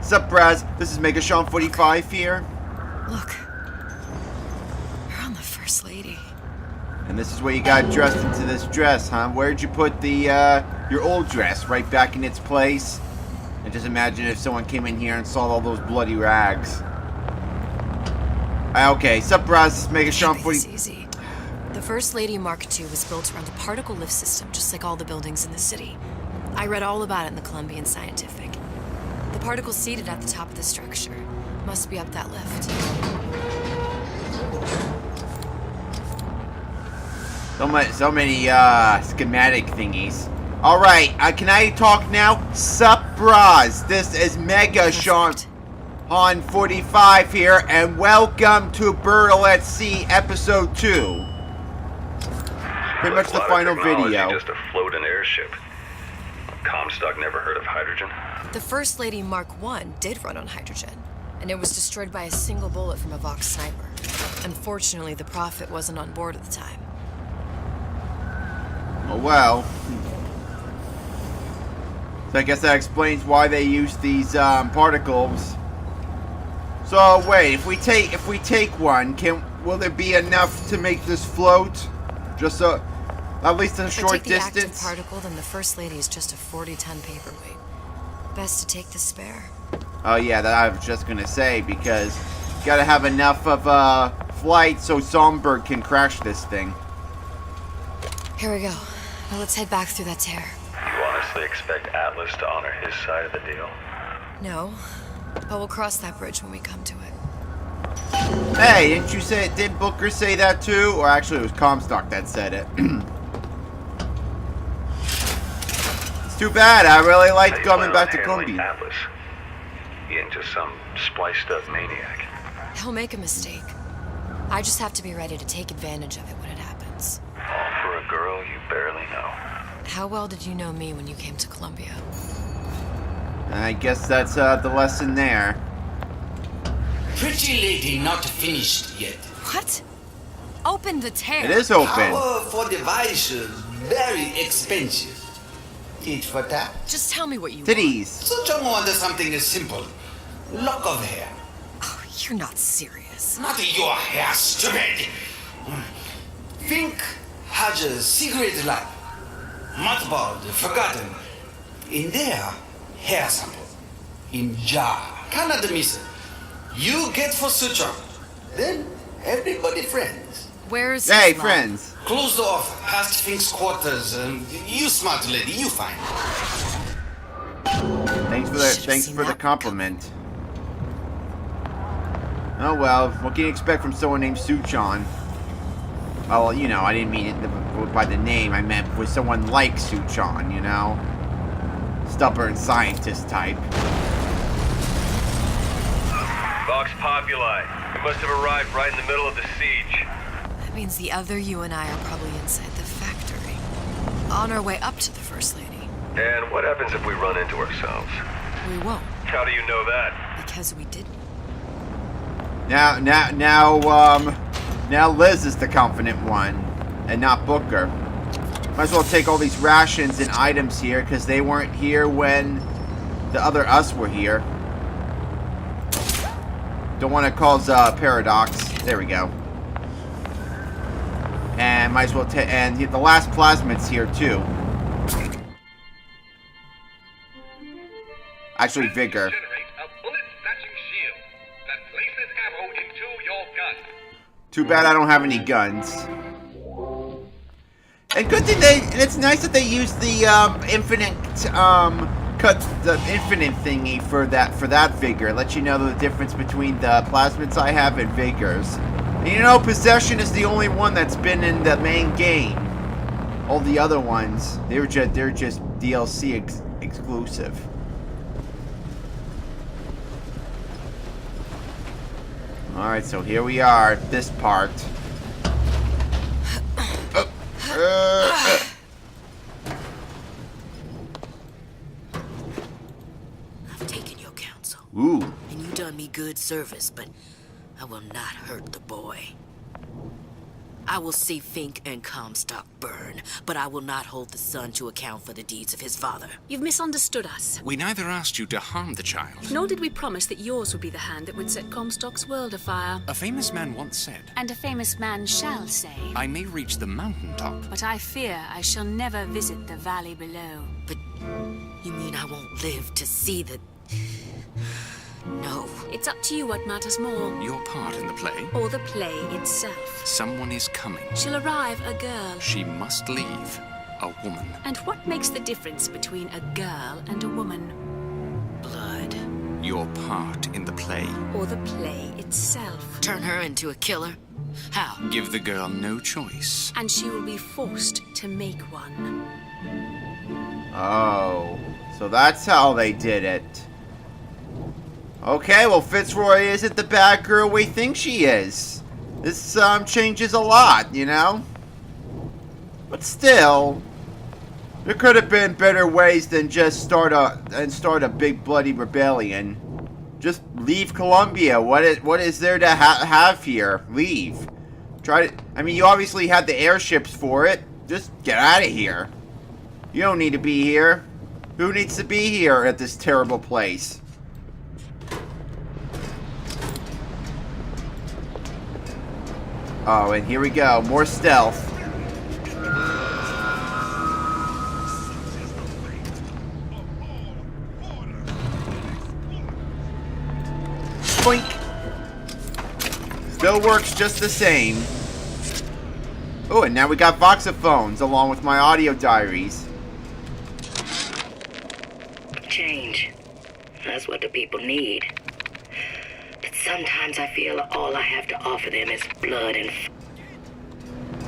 Sup, Braz? This is MegaSean45 here. Look. You're on the First Lady. And this is where you got dressed into this dress, huh? Where'd you put the, your old dress? Right back in its place? And just imagine if someone came in here and saw all those bloody rags. Okay, sup, Braz? This is MegaSean45. Easy. The First Lady Mark II was built around a particle lift system, just like all the buildings in the city. I read all about it in the Columbian Scientific. The particle seated at the top of the structure must be up that lift. So many schematic thingies. Alright, can I talk now? Sup, Braz? This is MegaSean45 here, and welcome to Burl at Sea Episode 2. Pretty much the final video. Just a floating airship. Comstock never heard of hydrogen? The First Lady Mark I did run on hydrogen, and it was destroyed by a single bullet from a Vox sniper. Unfortunately, the Prophet wasn't on board at the time. Oh well. So I guess that explains why they use these particles. So wait, if we take one, will there be enough to make this float? Just at least a short distance. If we take the active particle, then the First Lady is just a 40-ton paperweight. Best to take the spare. Oh yeah, that I was just gonna say, because you gotta have enough of a flight so Songbird can crash this thing. Here we go. Now let's head back through that tear. You honestly expect Atlas to honor his side of the deal? No, but we'll cross that bridge when we come to it. Hey, didn't Booker say that too? Or actually it was Comstock that said it. It's too bad, I really liked coming back to Columbia. Atlas. He ain't just some spliced up maniac. He'll make a mistake. I just have to be ready to take advantage of it when it happens. All for a girl you barely know. How well did you know me when you came to Columbia? I guess that's the lesson there. Pretty lady not finished yet. What? Open the tear. It is open. Power for device, very expensive. Tit for tat. Just tell me what you Titties. So John wanted something simple. Lock of hair. want. Oh, you're not serious. Not your hair, stupid. Think has a secret lab. Mothballed, forgotten. In there, hair sample. In jar. Cannot miss it. You get for suture. Then everybody friends. Where's Hey, his lab? friends. Closed off, past Fink's quarters. You smart lady, you find. Thanks for Should've the seen that compliment. Oh well, what can you expect from someone named Suchan? Oh, well, you know, I didn't mean it by the name. I meant with someone like Suchan, you know, stubborn scientist type. Vox Populi. We must have arrived right in the middle of the siege. That means the other you and I are probably inside the factory. On our way up to the First Lady. And what happens if we run into ourselves? We won't, How do you know that? because we didn't. Now Liz is the confident one, and not Booker. Might as well take all these rations and items here, because they weren't here when the other us were here. Don't want to cause paradox. There we go. And might as well take, and the last plasmid's here too. Actually, Vigor. Too bad I don't have any guns. And good thing and it's nice that they use the infinite the infinite thingy for that Vigor. Let you know the difference between the plasmids I have and Vigors. And you know, Possession is the only one that's been in the main game. All the other ones, they're just DLC exclusive. Alright, so here we are, this part. I've taken your counsel. Ooh. And you done me good service, but I will not hurt the boy. I will see Fink and Comstock burn, but I will not hold the son to account for the deeds of his father. You've misunderstood us. We neither asked you to harm the child. Nor did we promise that yours would be the hand that would set Comstock's world afire. A famous man once said, And a famous man shall say, I may reach the mountaintop. but I fear I shall never visit the valley below. But you mean I won't live to see the... No. It's up to you what matters more. Your part in the play? Or the play itself. Someone is coming. She'll arrive a girl. She must leave. A woman. And what makes the difference between a girl and a woman? Blood. Your part in the play. Or the play itself. Turn her into a killer? How? Give the girl no choice. And she will be forced to make one. Oh, so that's how they did it. Okay, well, Fitzroy isn't the bad girl we think she is. This changes a lot, you know? But still, there could have been better ways than just start a big bloody rebellion. Just leave Columbia. What is there to have here? Leave. I mean, you obviously had the airships for it. Just get out of here. You don't need to be here. Who needs to be here at this terrible place? Oh, and here we go. More stealth. Boink. Still works just the same. Oh, and now we got voxophones along with my audio diaries. Change. That's what the people need. But sometimes I feel all I have to offer them is blood and...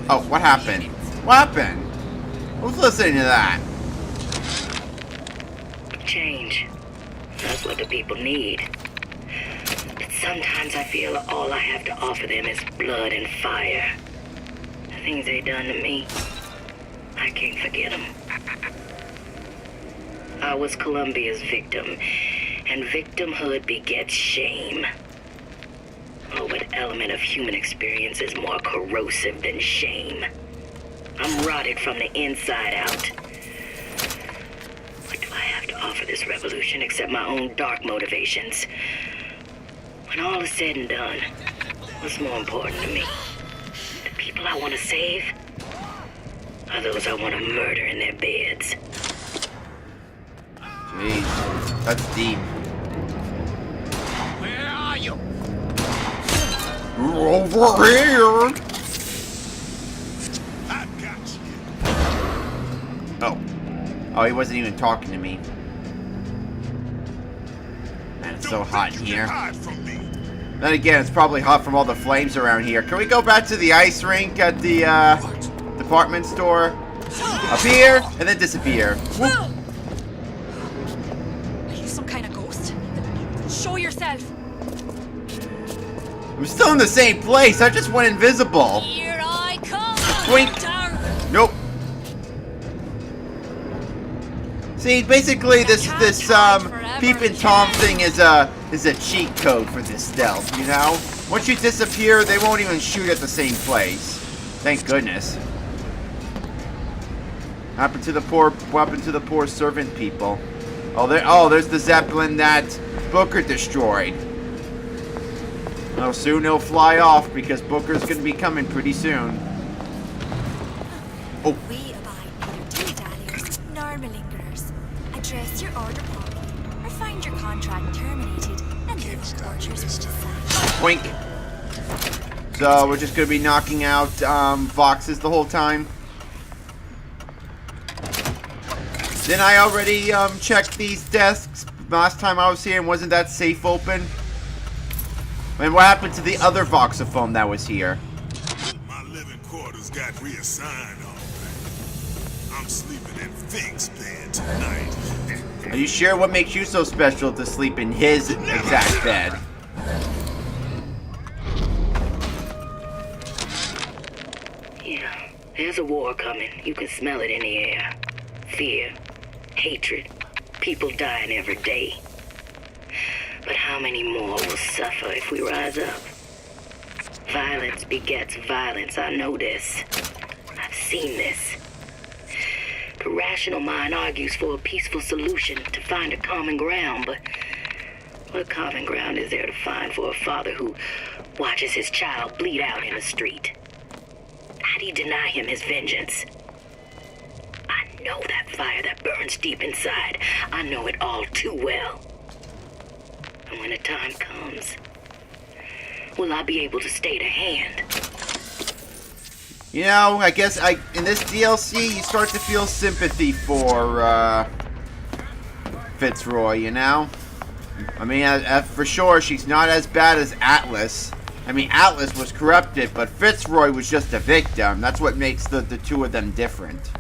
Oh, what happened? What happened? Who's listening to that? Change. That's what the people need. But sometimes I feel all I have to offer them is blood and fire. The things they done to me, I can't forget them. I was Columbia's victim, and victimhood begets shame. Oh, what element of human experience is more corrosive than shame? I'm rotted from the inside out. What do I have to offer this revolution except my own dark motivations? When all is said and done, what's more important to me? The people I want to save? Or those I want to murder in their beds? Jeez, that's deep. Where are you? You're over here. Oh, he wasn't even talking to me. Man, it's so hot in here. Then again, it's probably hot from all the flames around here. Can we go back to the ice rink at the department store? Appear and then disappear. Whoop. Are you some kind of ghost? Show yourself. I'm still in the same place. I just went invisible. Here I come. Wink. Nope. See, basically, this Peep and Tom thing is a cheat code for this stealth. You know, once you disappear, they won't even shoot at the same place. Thank goodness. What happened to the poor servant people? Oh, there's the Zeppelin that Booker destroyed. Well, soon he'll fly off because Booker's gonna be coming pretty soon. Oh. We abide neither dilly-dalliers nor malingerers. Address your order properly, or find your contract terminated and live in tortures with the sun. Boink. So we're just gonna be knocking out Voxes the whole time. Didn't I already check these desks last time I was here, and wasn't that safe open? And what happened to the other voxophone that was here? My living quarters got reassigned already. I'm sleeping in Fink's bed tonight. Are you sure? What makes you so special to sleep in his exact bed? Yeah, there's a war coming. You can smell it in the air. Fear, hatred, people dying every day. But how many more will suffer if we rise up? Violence begets violence, I know this. I've seen this. The rational mind argues for a peaceful solution to find a common ground, but what common ground is there to find for a father who watches his child bleed out in the street? How do you deny him his vengeance? I know that fire that burns deep inside. I know it all too well. And when the time comes, will I be able to stay to hand? You know, I guess in this DLC, you start to feel sympathy for Fitzroy, you know? I mean, for sure, she's not as bad as Atlas. I mean, Atlas was corrupted, but Fitzroy was just a victim. That's what makes the two of them different.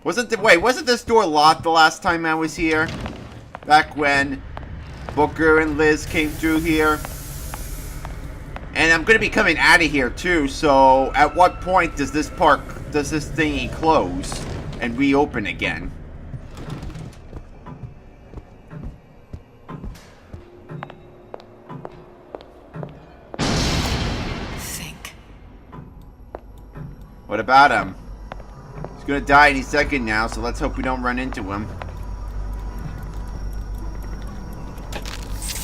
Wasn't this door locked the last time I was here? Back when Booker and Liz came through here? And I'm gonna be coming out of here too, so at what point does this thingy close and reopen again? Think. What about him? He's gonna die any second now, so let's hope we don't run into him.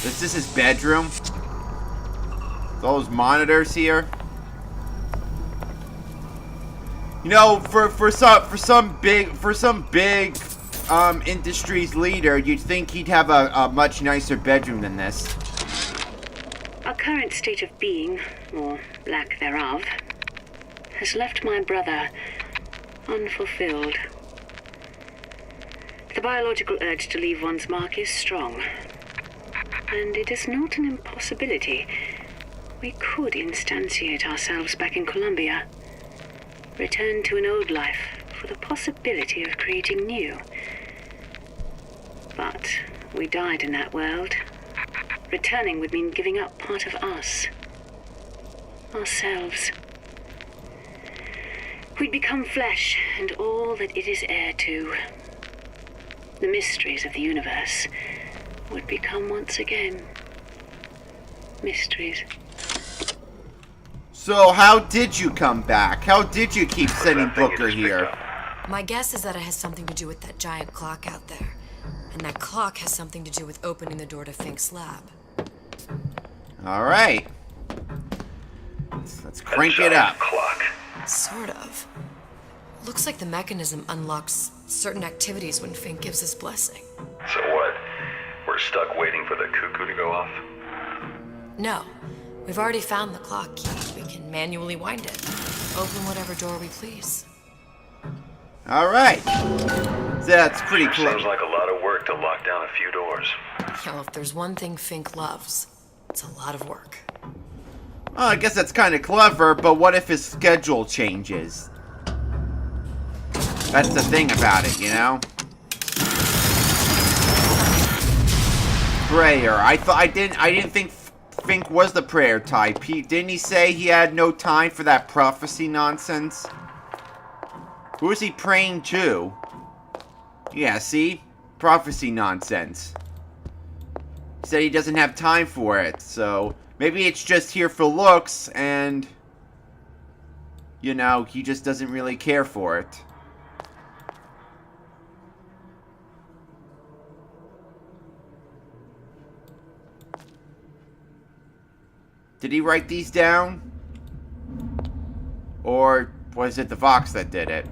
This is his bedroom. With all those monitors here. You know, for some big industries leader, you'd think he'd have a much nicer bedroom than this. Our current state of being, or lack thereof, has left my brother unfulfilled. The biological urge to leave one's mark is strong. And it is not an impossibility. We could instantiate ourselves back in Columbia. Return to an old life for the possibility of creating new. But we died in that world. Returning would mean giving up part of us. Ourselves. We'd become flesh and all that it is heir to. The mysteries of the universe would become once again mysteries. So how did you come back? How did you keep sending Booker here? My guess is that it has something to do with that giant clock out there. And that clock has something to do with opening the door to Fink's lab. Alright. Let's crank it up. Clock. Sort of. Looks like the mechanism unlocks certain activities when Fink gives his blessing. So what? We're stuck waiting for the cuckoo to go off? No. We've already found the clock key. We can manually wind it. Open whatever door we please. Alright. That's pretty Sure close. seems like a lot of work to lock down a few doors. Well, if there's one thing Fink loves, it's a lot of work. Well, I guess that's kind of clever, but what if his schedule changes? That's the thing about it, you know? Prayer. I didn't think Fink was the prayer type. Didn't he say he had no time for that prophecy nonsense? Who is he praying to? Yeah, see? Prophecy nonsense. He said he doesn't have time for it, so maybe it's just here for looks, and you know, he just doesn't really care for it. Did he write these down? Or was it the Vox that did it?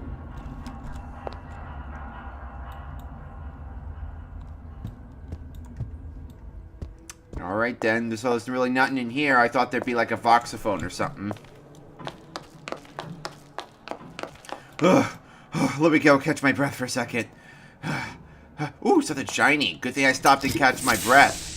Alright then, so there's really nothing in here. I thought there'd be like a voxophone or something. Ugh. Let me go catch my breath for a second. Ooh, something shiny. Good thing I stopped and catch my breath.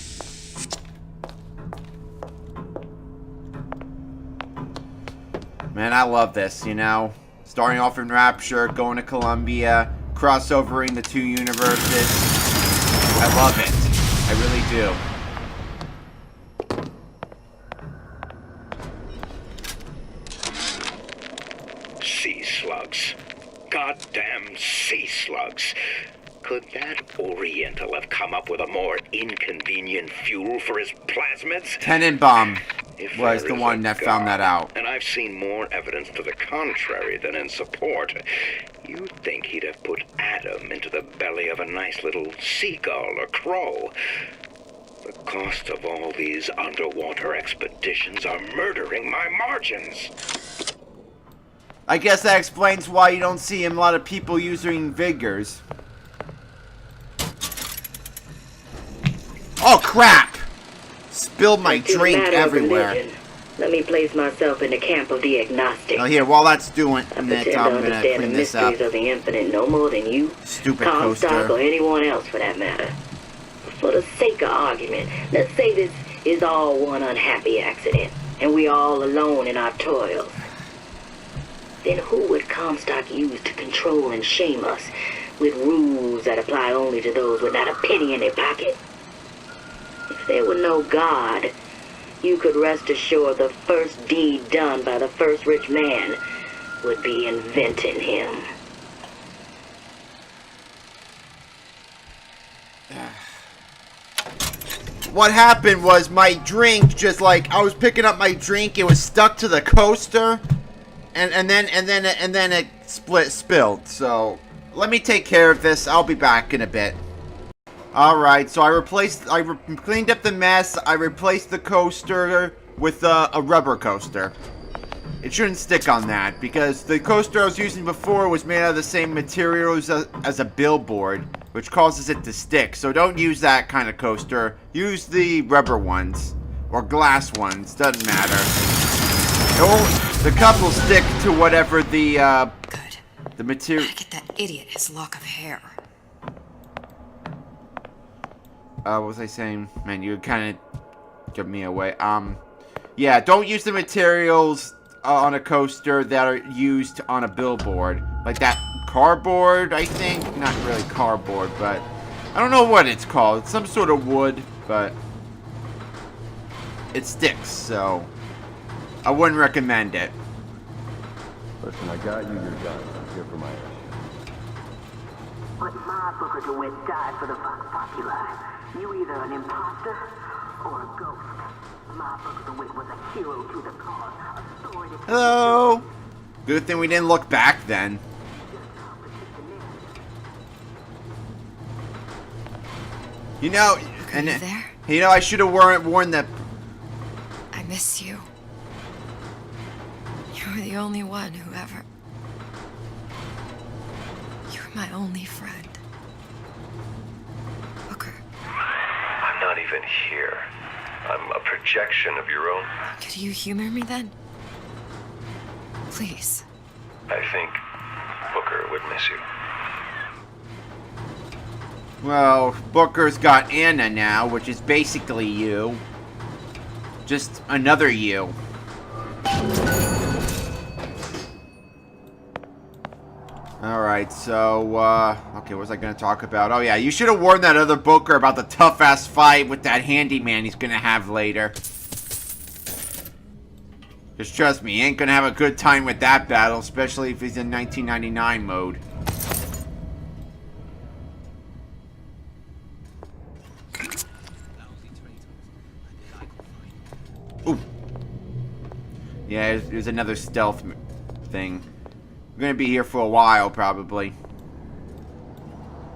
Man, I love this, you know? Starting off in Rapture, going to Columbia, crossovering the two universes. I love it. I really do. Sea slugs. Goddamn sea slugs. Could that Oriental have come up with a more inconvenient fuel for his plasmids? Tenenbaum If was there the is one a that found that God, out. and I've seen more evidence to the contrary than in support, you'd think he'd have put Adam into the belly of a nice little seagull or crow. The cost of all these underwater expeditions are murdering my margins. I guess that explains why you don't see a lot of people using Vigors. Oh crap! Spilled my To the drink matter of everywhere. religion, let me place myself in the camp of the agnostic. Now here, while that's doing I it, pretend to I'm gonna understand the clean this up. mysteries of the infinite no more than you, Stupid Comstock, or coaster. anyone else for that matter. For the sake of argument, let's say this is all one unhappy accident, and we all alone in our toils. Then who would Comstock use to control and shame us with rules that apply only to those with not a penny in their pocket? If there were no God, you could rest assured the first deed done by the first rich man would be inventing him. What happened was my drink just like I was picking up my drink, it was stuck to the coaster, and then it spilled. So let me take care of this. I'll be back in a bit. All right, so I cleaned up the mess. I replaced the coaster with a rubber coaster. It shouldn't stick on that because the coaster I was using before was made out of the same materials as a billboard, which causes it to stick. So don't use that kind of coaster. Use the rubber ones or glass ones. Doesn't matter. The cup will stick to whatever the material. Get that idiot his lock of hair. What was I saying? Man, you kind of give me away. Yeah, don't use the materials on a coaster that are used on a billboard. Like that cardboard, I think. Not really cardboard, but I don't know what it's called. It's some sort of wood, but it sticks, so I wouldn't recommend it. Listen, I got you your gun. I'm here for my ass. But my Booker DeWitt died for the Vox Populi. You either an imposter or a ghost. My Booker DeWitt was a hero to the cause. A story that... Hello! Good thing we didn't look back then. You know, and you know, I should have worn that. I miss you. You were the only one who ever... You were my only friend. Booker. I'm not even here. I'm a projection of your own. Could you humor me then? Please. I think Booker would miss you. Well, Booker's got Anna now, which is basically you. Just another you. Alright, so, okay, what was I gonna talk about? Oh yeah, you should have warned that other Booker about the tough-ass fight with that handyman he's gonna have later. Just trust me, he ain't gonna have a good time with that battle, especially if he's in 1999 mode. Ooh. Yeah, there's another stealth thing. I'm gonna be here for a while, probably.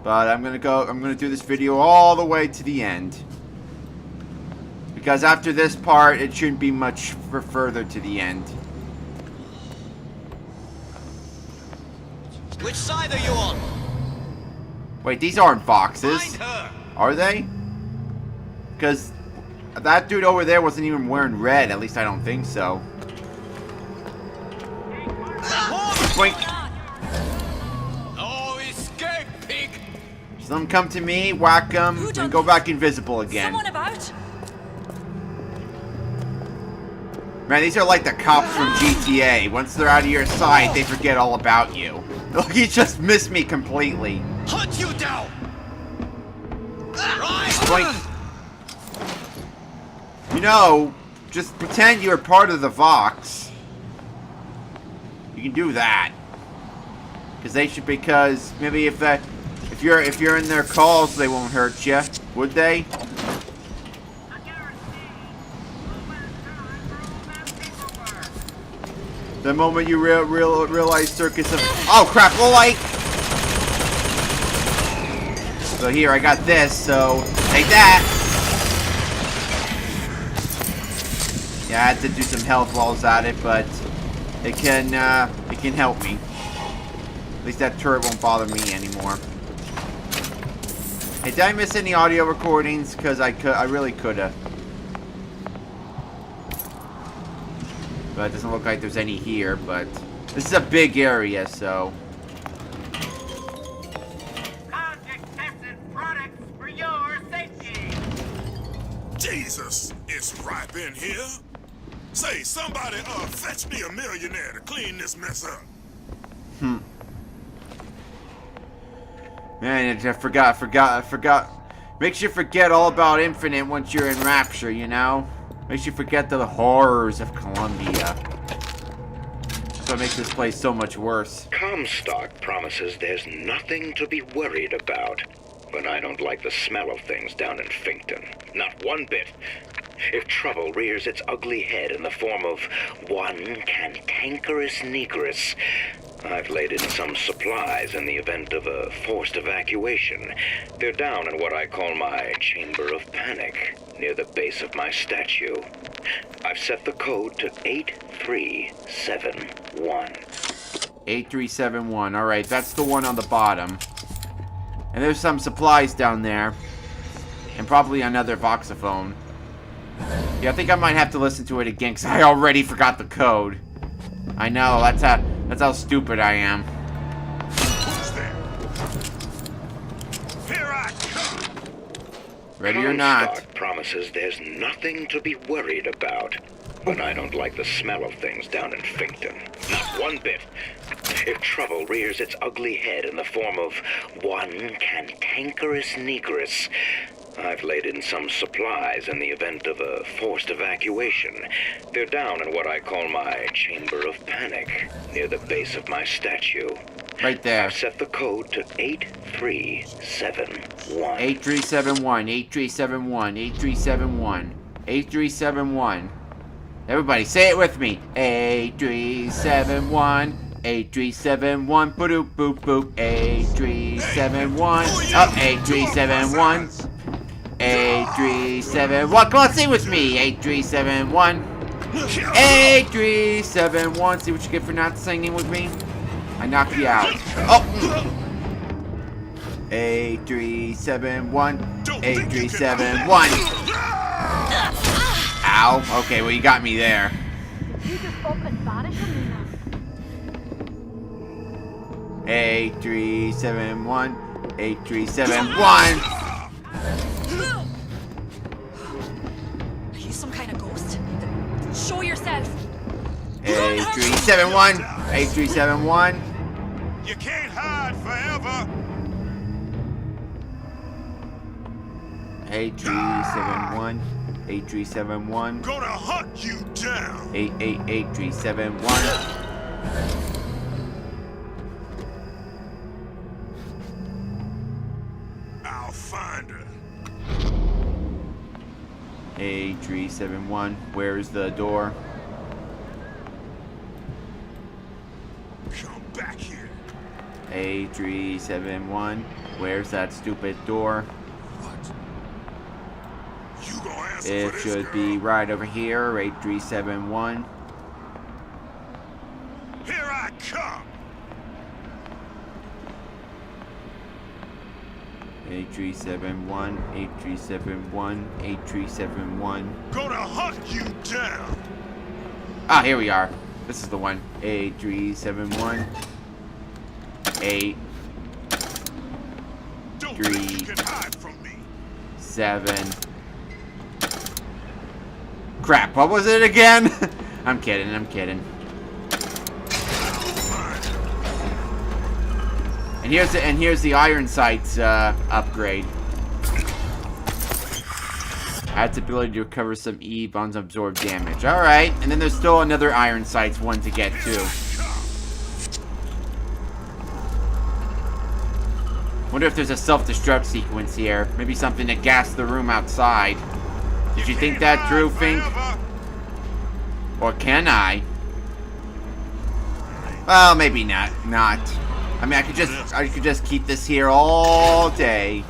But I'm gonna do this video all the way to the end. Because after this part, it shouldn't be much further to the end. Which side are you on? Wait, these aren't boxes. Are they? Because that dude over there wasn't even wearing red. At least I don't think so. Blink. Oh, escape, pig! Just let them come to me, whack them, and go back invisible again. Someone about? Man, these are like the cops from GTA. Once they're out of your sight, they forget all about you. Look, he just missed me completely. Hunt you down! Blink. You know, just pretend you're part of the Vox. You can do that. Because maybe if If you're in their calls, they won't hurt you, would they? The moment you realize circus of... Oh crap! Well, like... So here, I got this, so... Take that! Yeah, I had to do some health while I was at it, but... It can help me. At least that turret won't bother me anymore. Hey, did I miss any audio recordings? Because I really coulda. But it doesn't look like there's any here, but... This is a big area, so... Jesus, it's ripe in here. Say, somebody, fetch me a millionaire to clean this mess up. Man, I forgot. Makes you forget all about Infinite once you're in Rapture, you know? Makes you forget the horrors of Columbia. That's what makes this place so much worse. Comstock promises there's nothing to be worried about. But I don't like the smell of things down in Finkton. Not one bit. If trouble rears its ugly head in the form of one cantankerous negress, I've laid in some supplies in the event of a forced evacuation. They're down in what I call my chamber of panic, near the base of my statue. I've set the code to 8371. 8371. Alright, that's the one on the bottom. And there's some supplies down there. And probably another voxophone. Yeah, I think I might have to listen to it again, because I already forgot the code. I know, that's how stupid I am. Who's there? Here I come. Ready or not. Comstock promises there's nothing to be worried about. But I don't like the smell of things down in Finkton. Not one bit. If trouble rears its ugly head in the form of one cantankerous negress, I've laid in some supplies in the event of a forced evacuation. They're down in what I call my chamber of panic, near the base of my statue. Right there. I've set the code to 8371. 8371, 8371, 8371, 8371. Everybody, say it with me. 8371, 8371, boop boop boop, 8371, up, 8371, 8371. Come on, sing with me. 8371, 8371. See what you get for not singing with me? I knock you out. Oh! 8371, 8371. Ow. Okay, well, you got me there. You just fucking vanish from me now. 8371, 8371. Are you some kind of ghost? Show yourself. 8371, 8371. You can't hide forever. 8371, 8371. Gonna hunt you down. 8371. I'll find her. 8371. Where's the door? Come back here. 8371. Where's that stupid door? You gonna answer It for this, should girl? be right over here. 8371. Here I come. 8371, 8371, 8371. Gonna hunt you down. Ah, here we are. This is the one. 8371. 8. Don't 3. think you can hide from me. 7. Crap, what was it again? I'm kidding, I'm kidding. And here's the iron sights upgrade. Adds ability to recover some E bonds absorb damage. Alright, and then there's still another iron sights one to get too. Wonder if there's a self-destruct sequence here. Maybe something to gas the room outside. Did you think that, Drew Fink? Or can I? Well, maybe not. I mean, I could just keep this here all day.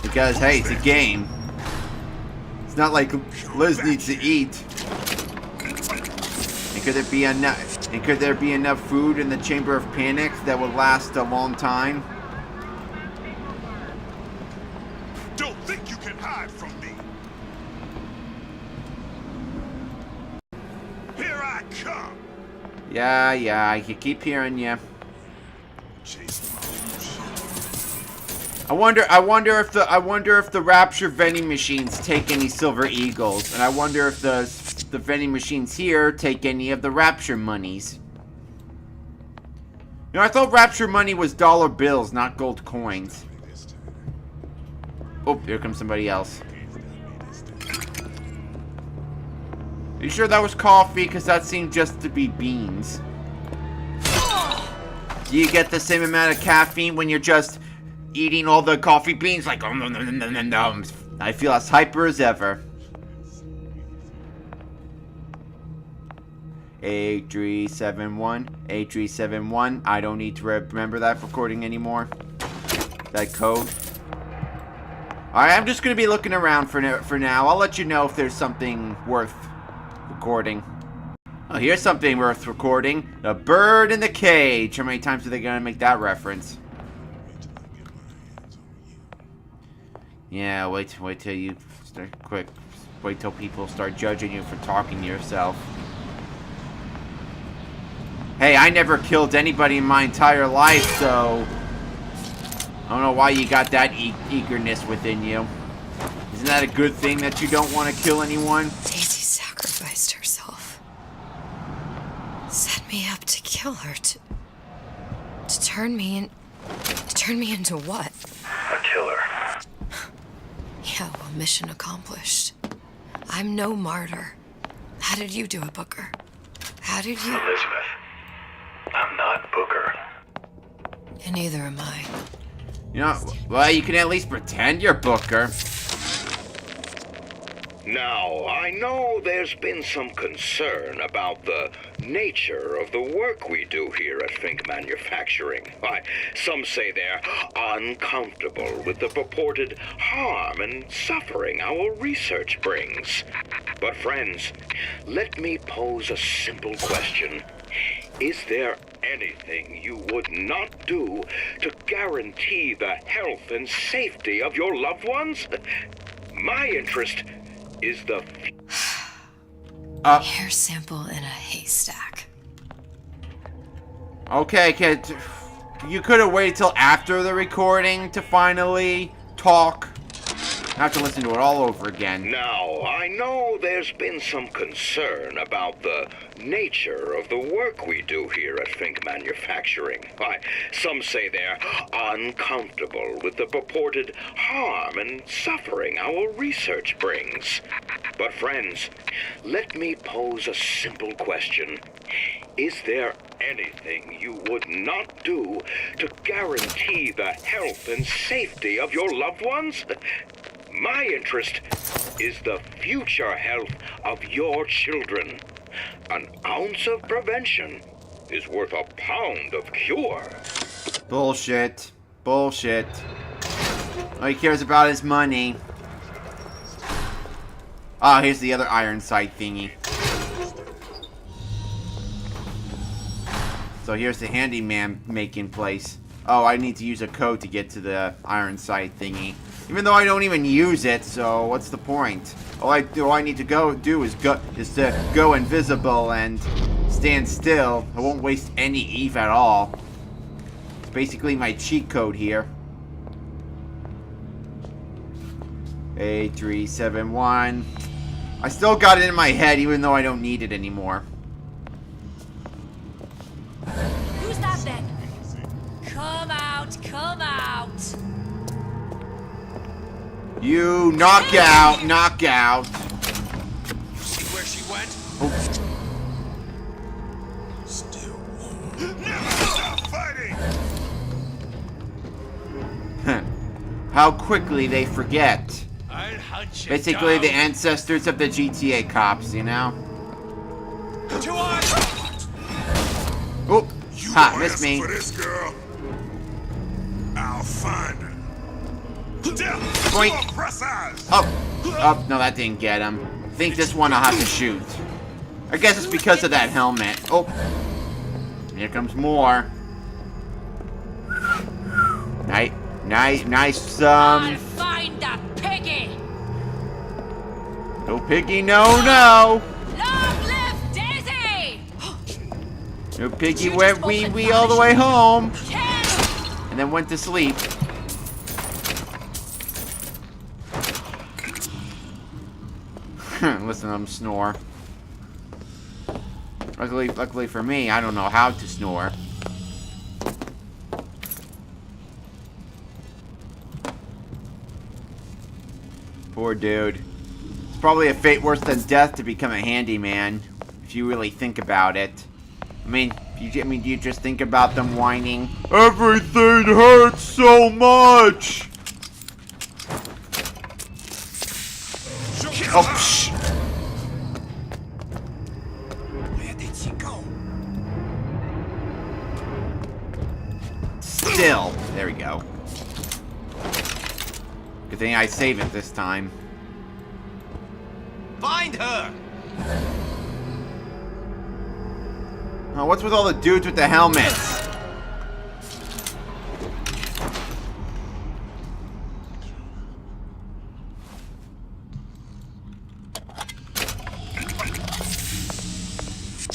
Because hey, it's a game. It's not like Liz needs to eat. And could there be enough food in the Chamber of Panic that would last a long time? Don't think you can hide from me. Here I come. Yeah, I can keep hearing you. I wonder if the Rapture vending machines take any Silver Eagles, and I wonder if the vending machines here take any of the Rapture monies. You know, I thought Rapture money was dollar bills, not gold coins. Oh, here comes somebody else. Are you sure that was coffee? Because that seemed just to be beans. Do you get the same amount of caffeine when you're just eating all the coffee beans? Like, I feel as hyper as ever. 8371. I don't need to remember that recording anymore. That code. Alright, I'm just going to be looking around for now. I'll let you know if there's something worth recording. Oh, here's something worth recording. The bird in the cage. How many times are they going to make that reference? Yeah, wait till you start quick. Wait till people start judging you for talking to yourself. Hey, I never killed anybody in my entire life, so I don't know why you got that eagerness within you. Isn't that a good thing that you don't want to kill anyone? Daisy sacrificed herself. Set me up to kill her, to turn me into what? A killer. Yeah, well, mission accomplished. I'm no martyr. How did you do it, Booker? How did you... Elizabeth, I'm not Booker. And neither am I. You know, well, you can at least pretend you're Booker. Now, I know there's been some concern about the nature of the work we do here at Fink Manufacturing. Why, some say they're uncomfortable with the purported harm and suffering our research brings. But friends, let me pose a simple question. Is there anything you would not do to guarantee the health and safety of your loved ones? My interest is the... Hair sample in a haystack. Okay, kid. You could have waited till after the recording to finally talk. I have to listen to it all over again. Now, I know there's been some concern about the nature of the work we do here at Fink Manufacturing. Why, some say they're uncomfortable with the purported harm and suffering our research brings. But friends, let me pose a simple question. Is there anything you would not do to guarantee the health and safety of your loved ones? My interest is the future health of your children. An ounce of prevention is worth a pound of cure. Bullshit. Bullshit. All he cares about is money. Ah, here's the other iron sight thingy. So here's the handyman making place. Oh, I need to use a code to get to the iron sight thingy. Even though I don't even use it, so what's the point? All I need to do is go invisible and stand still. I won't waste any Eve at all. It's basically my cheat code here. 8371. I still got it in my head, even though I don't need it anymore. Who's that then? Come out, come out. You knockout, knockout. See where she went? Oh. Still won't. Never stop fighting. How quickly they forget. I'll hunt you Basically, down. the ancestors of the GTA cops, you know? To our Oop! You Ha, gonna missed answer me. for this girl? I'll find her. Boink. Press eyes. Oh! Oh, no, that didn't get him. I think this one I'll have to shoot. I guess it's because of that helmet. Oh! Here comes more. Nice, I'll find that piggy! No piggy, no! Long live Daisy! No piggy went wee all the way home. And then went to sleep. Listen to them snore. Luckily for me, I don't know how to snore. Poor dude. It's probably a fate worse than death to become a handyman, if you really think about it. I mean, do you just think about them whining? Everything hurts so much! Oh, psh. Where did she go? Still. There we go. Good thing I save it this time. Find her! Oh, what's with all the dudes with the helmets?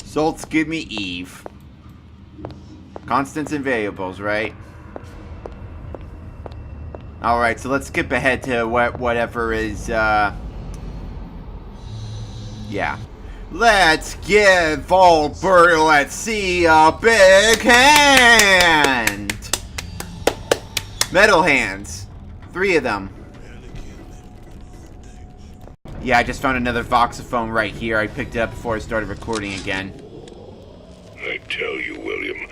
Salts give me Eve. Constants and variables, right? Alright, so let's skip ahead to whatever is, yeah. Let's give old Burial at Sea a big hand! Metal hands. 3 of them. Yeah, I just found another voxophone right here. I picked it up before I started recording again. I tell you, William,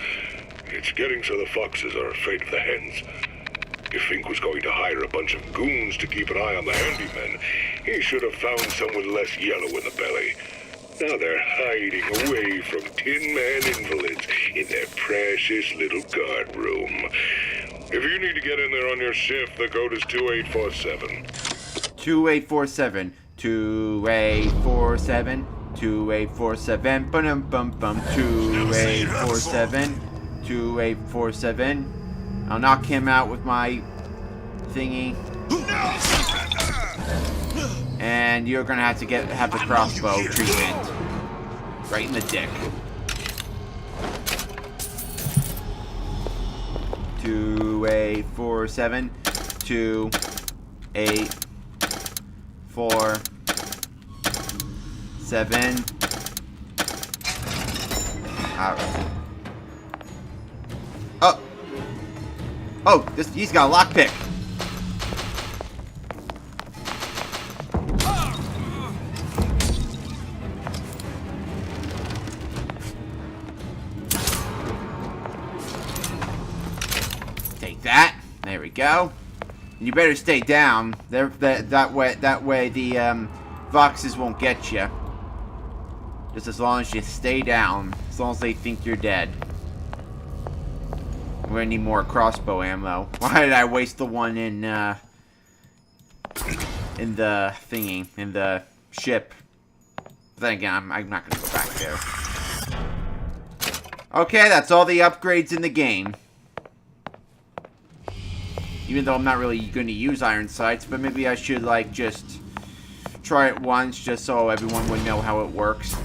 it's getting so the foxes are afraid of the hens. If Fink was going to hire a bunch of goons to keep an eye on the handymen, he should have found someone less yellow in the belly. Now they're hiding away from Tin Man invalids in their precious little guard room. If you need to get in there on your shift, the code is 2847. 2847. 2847. 2847. Bum bum bum. 2847. 2847. I'll knock him out with my thingy. And you're gonna have to have the crossbow treatment. Right in the dick. 2847. 2847. Oh. Oh, he's got a lockpick. Take that. There we go. And you better stay down. That way the Voxes won't get you. Just as long as you stay down. As long as they think you're dead. We're gonna need more crossbow ammo. Why did I waste the one in the thingy, in the ship? But then again, I'm not gonna go back there. Okay, that's all the upgrades in the game. Even though I'm not really going to use iron sights, but maybe I should, like, just try it once, just so everyone would know how it works.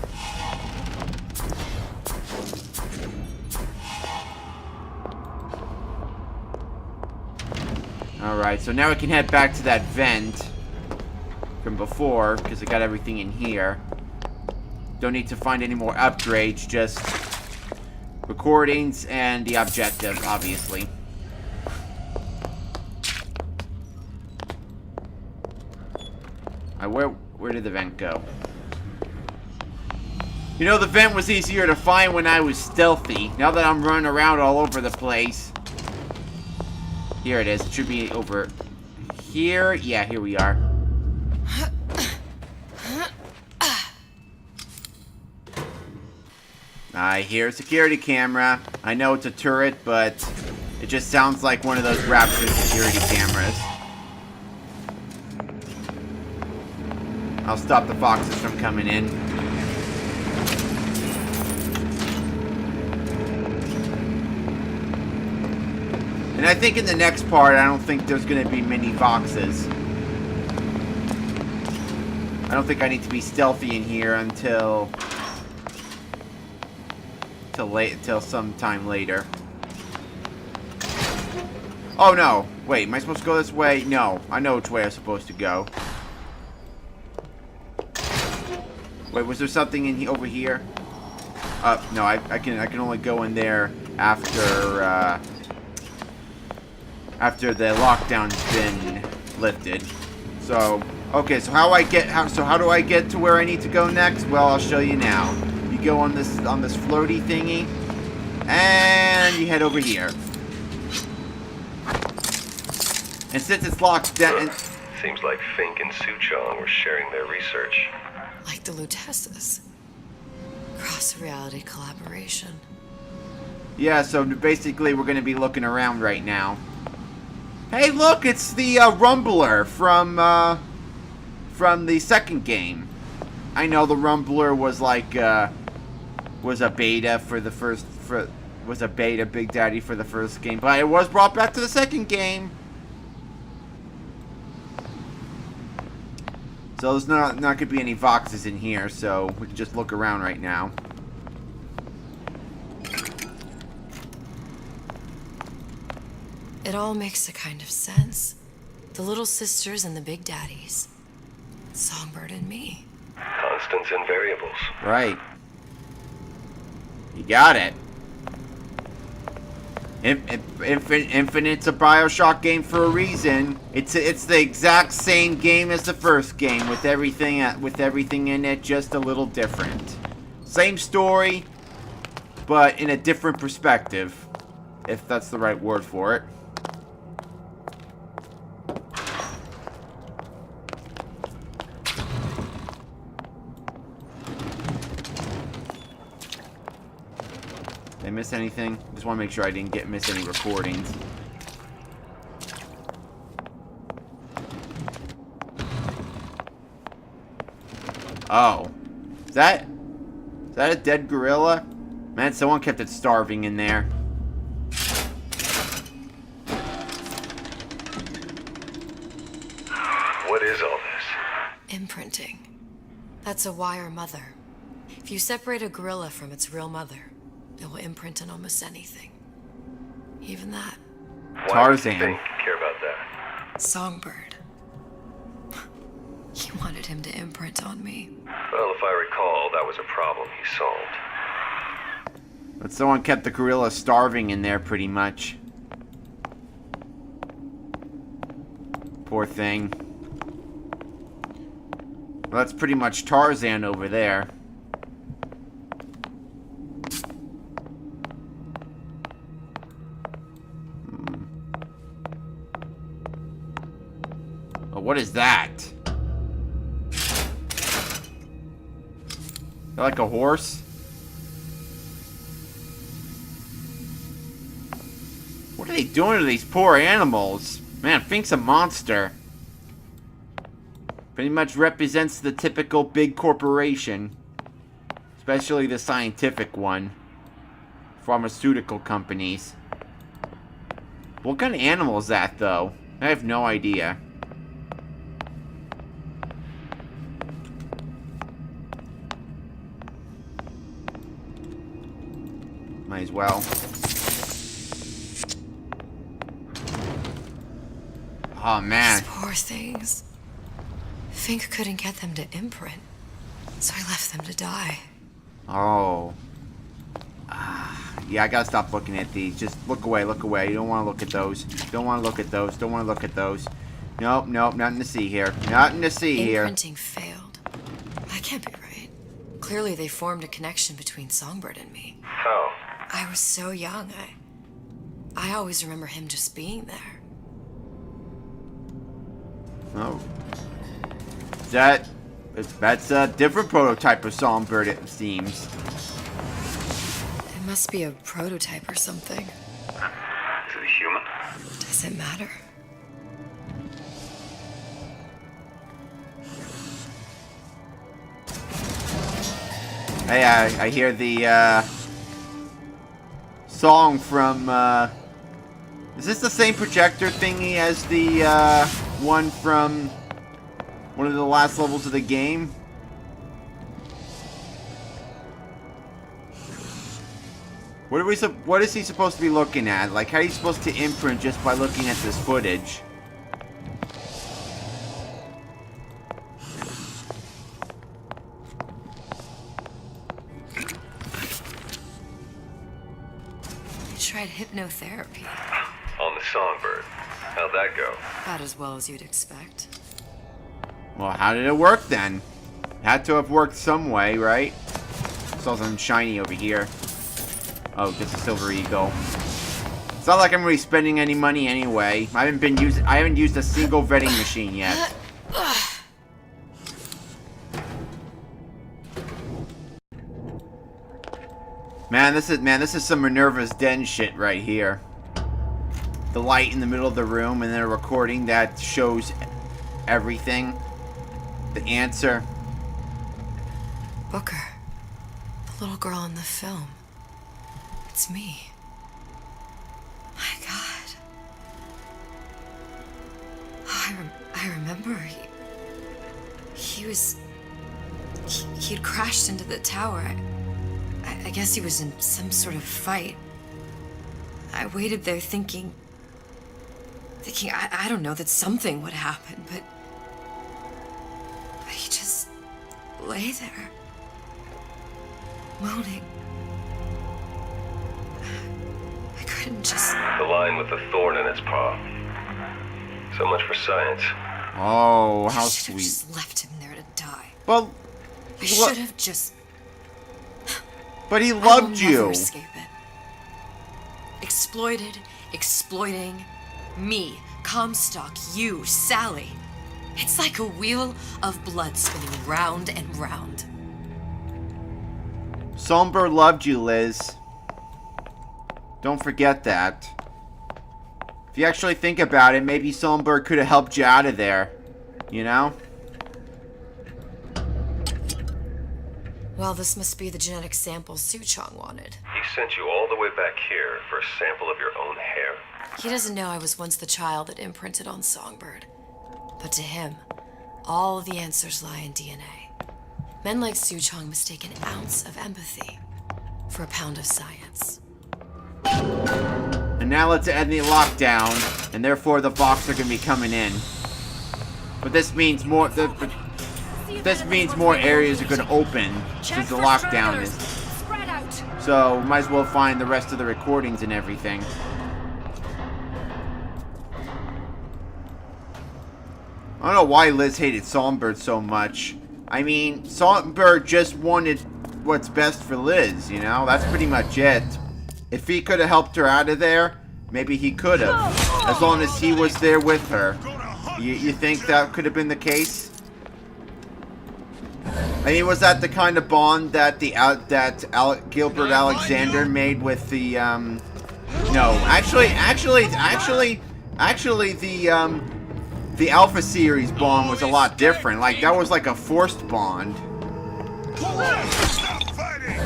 Alright, so now we can head back to that vent from before, because I got everything in here. Don't need to find any more upgrades, just recordings and the objective, obviously. Where did the vent go? You know, the vent was easier to find when I was stealthy. Now that I'm running around all over the place. Here it is. It should be over here? Yeah, here we are. I hear a security camera. I know it's a turret, but it just sounds like one of those Rapture security cameras. I'll stop the foxes from coming in. And I think in the next part, I don't think there's going to be many foxes. I don't think I need to be stealthy in here until sometime later. Oh no! Wait, am I supposed to go this way? No, I know which way I'm supposed to go. Wait, was there something in over here? No, I can only go in there after after the lockdown's been lifted. So, okay, so how do I get to where I need to go next? Well, I'll show you now. You go on this floaty thingy, and you head over here. And since it's locked down, seems like Fink and Suchong were sharing their research. Like the Lutesses. Cross-reality collaboration. Yeah, so basically we're going to be looking around right now. Hey, look, it's the Rumbler from the second game. I know the Rumbler was like was a beta for the first was a beta Big Daddy for the first game, but it was brought back to the second game. So there's not going to be any foxes in here, so we can just look around right now. It all makes a kind of sense. The little sisters and the big daddies. Songbird and me. Constants and variables. Right. You got it. Infinite's a Bioshock game for a reason. It's the exact same game as the first game, with everything in it just a little different. Same story, but in a different perspective, if that's the right word for it. Did I miss anything? Just want to make sure I didn't miss any recordings. Oh. Is that a dead gorilla? Man, someone kept it starving in there. What is all this? Imprinting. That's a wire mother. If you separate a gorilla from its real mother, it will imprint on almost anything. Even that. Tarzan. Why do you care about that? Songbird. He wanted him to imprint on me. Well, if I recall, that was a problem he solved. But someone kept the gorilla starving in there pretty much. Poor thing. Well, that's pretty much Tarzan over there. Oh, what is that? Is that like a horse? What are they doing to these poor animals? Man, Fink's a monster. Pretty much represents the typical big corporation. Especially the scientific one. Pharmaceutical companies. What kind of animal is that, though? I have no idea. Might as well. Oh, man. These poor things. Fink couldn't get them to imprint, so I left them to die. Oh. Yeah, I gotta stop looking at these. Just look away, look away. You don't want to look at those. Don't want to look at those. Don't want to look at those. Nope, nope, nothing to see here. Nothing to see here. Imprinting failed. That can't be right. Clearly they formed a connection between Songbird and me. How? I was so young, I always remember him just being there. Oh. That's a different prototype of songbird, it seems. It must be a prototype or something. Is it human? Does it matter? Hey, I hear the song from. Is this the same projector thingy as the one from one of the last levels of the game? What is he supposed to be looking at? Like, how are you supposed to imprint just by looking at this footage? I tried hypnotherapy. On the Songbird. How'd that go? About as well as you'd expect. Well, how did it work then? Had to have worked some way, right? Saw something shiny over here. Oh, just a silver eagle. It's not like I'm really spending any money anyway. I haven't used a single vending machine yet. Man, this is some Minerva's Den shit right here. The light in the middle of the room and then a recording that shows everything. The answer. Booker. The little girl in the film. It's me. My God. Oh, I remember he'd crashed into the tower. I guess he was in some sort of fight. I waited there thinking I don't know, that something would happen, but he just lay there, moaning. I couldn't just... The lion with the thorn in its paw. So much for science. Oh, how I should have sweet. just left him there to die. Well, I should have just... But he I will loved never you. escape it. Exploited, exploiting me, Comstock, you, Sally. It's like a wheel of blood spinning round and round. Songbird loved you, Liz. Don't forget that. If you actually think about it, maybe Songbird could have helped you out of there. You know? Well, this must be the genetic sample Suchong wanted. He sent you all the way back here for a sample of your own hair? He doesn't know I was once the child that imprinted on Songbird. But to him, all of the answers lie in DNA. Men like Suchong mistake an ounce of empathy for a pound of science. And now let's end the lockdown, and therefore the Vox are going to be coming in. But this means more... This means more areas are going to open since the lockdown is. So, might as well find the rest of the recordings and everything. I don't know why Liz hated Songbird so much. I mean, Songbird just wanted what's best for Liz, you know? That's pretty much it. If he could have helped her out of there, maybe he could have. As long as he was there with her. You think that could have been the case? I mean, was that the kind of bond that Gilbert Alexander made with the, no, actually, the Alpha series bond was a lot different. Like, that was like a forced bond. Stop fighting!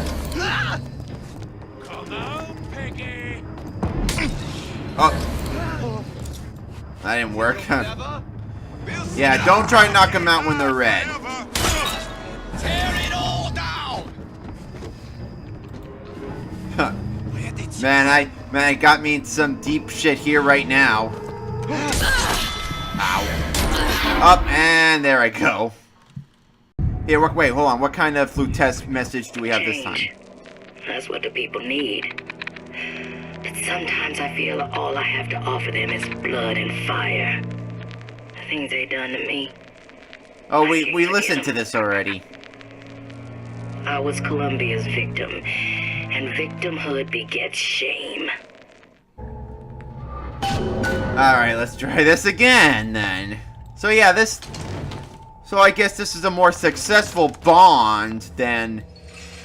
Come on, Peggy! Oh. That didn't work. Yeah, don't try to knock them out when they're red. Tear it all down! Man, I got me in some deep shit here right now. Ow. Up, and there I go. Here, wait, hold on. What kind of flute test message do we have this time? That's what the people need. But sometimes I feel all I have to offer them is blood and fire. The things they done to me. Oh, we listened to this already. I was Columbia's victim, and victimhood begets shame. Alright, let's try this again, then. So yeah, so I guess this is a more successful Bond than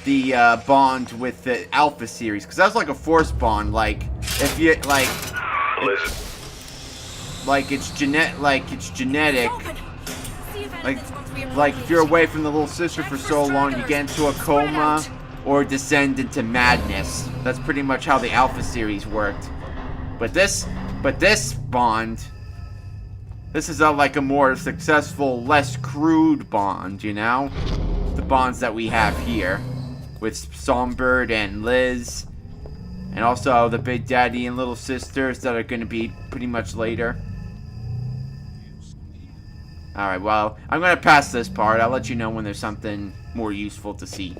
the Bond with the Alpha series, because that was like a forced Bond. Like if you like it's genetic. Like if you're away from the little sister for so long, you get into a coma or descend into madness. That's pretty much how the Alpha series worked. But this Bond, this is like a more successful, less crude Bond, you know? The Bonds that we have here with Songbird and Liz, and also the Big Daddy and Little Sisters that are going to be pretty much later. Alright, well, I'm going to pass this part. I'll let you know when there's something more useful to see.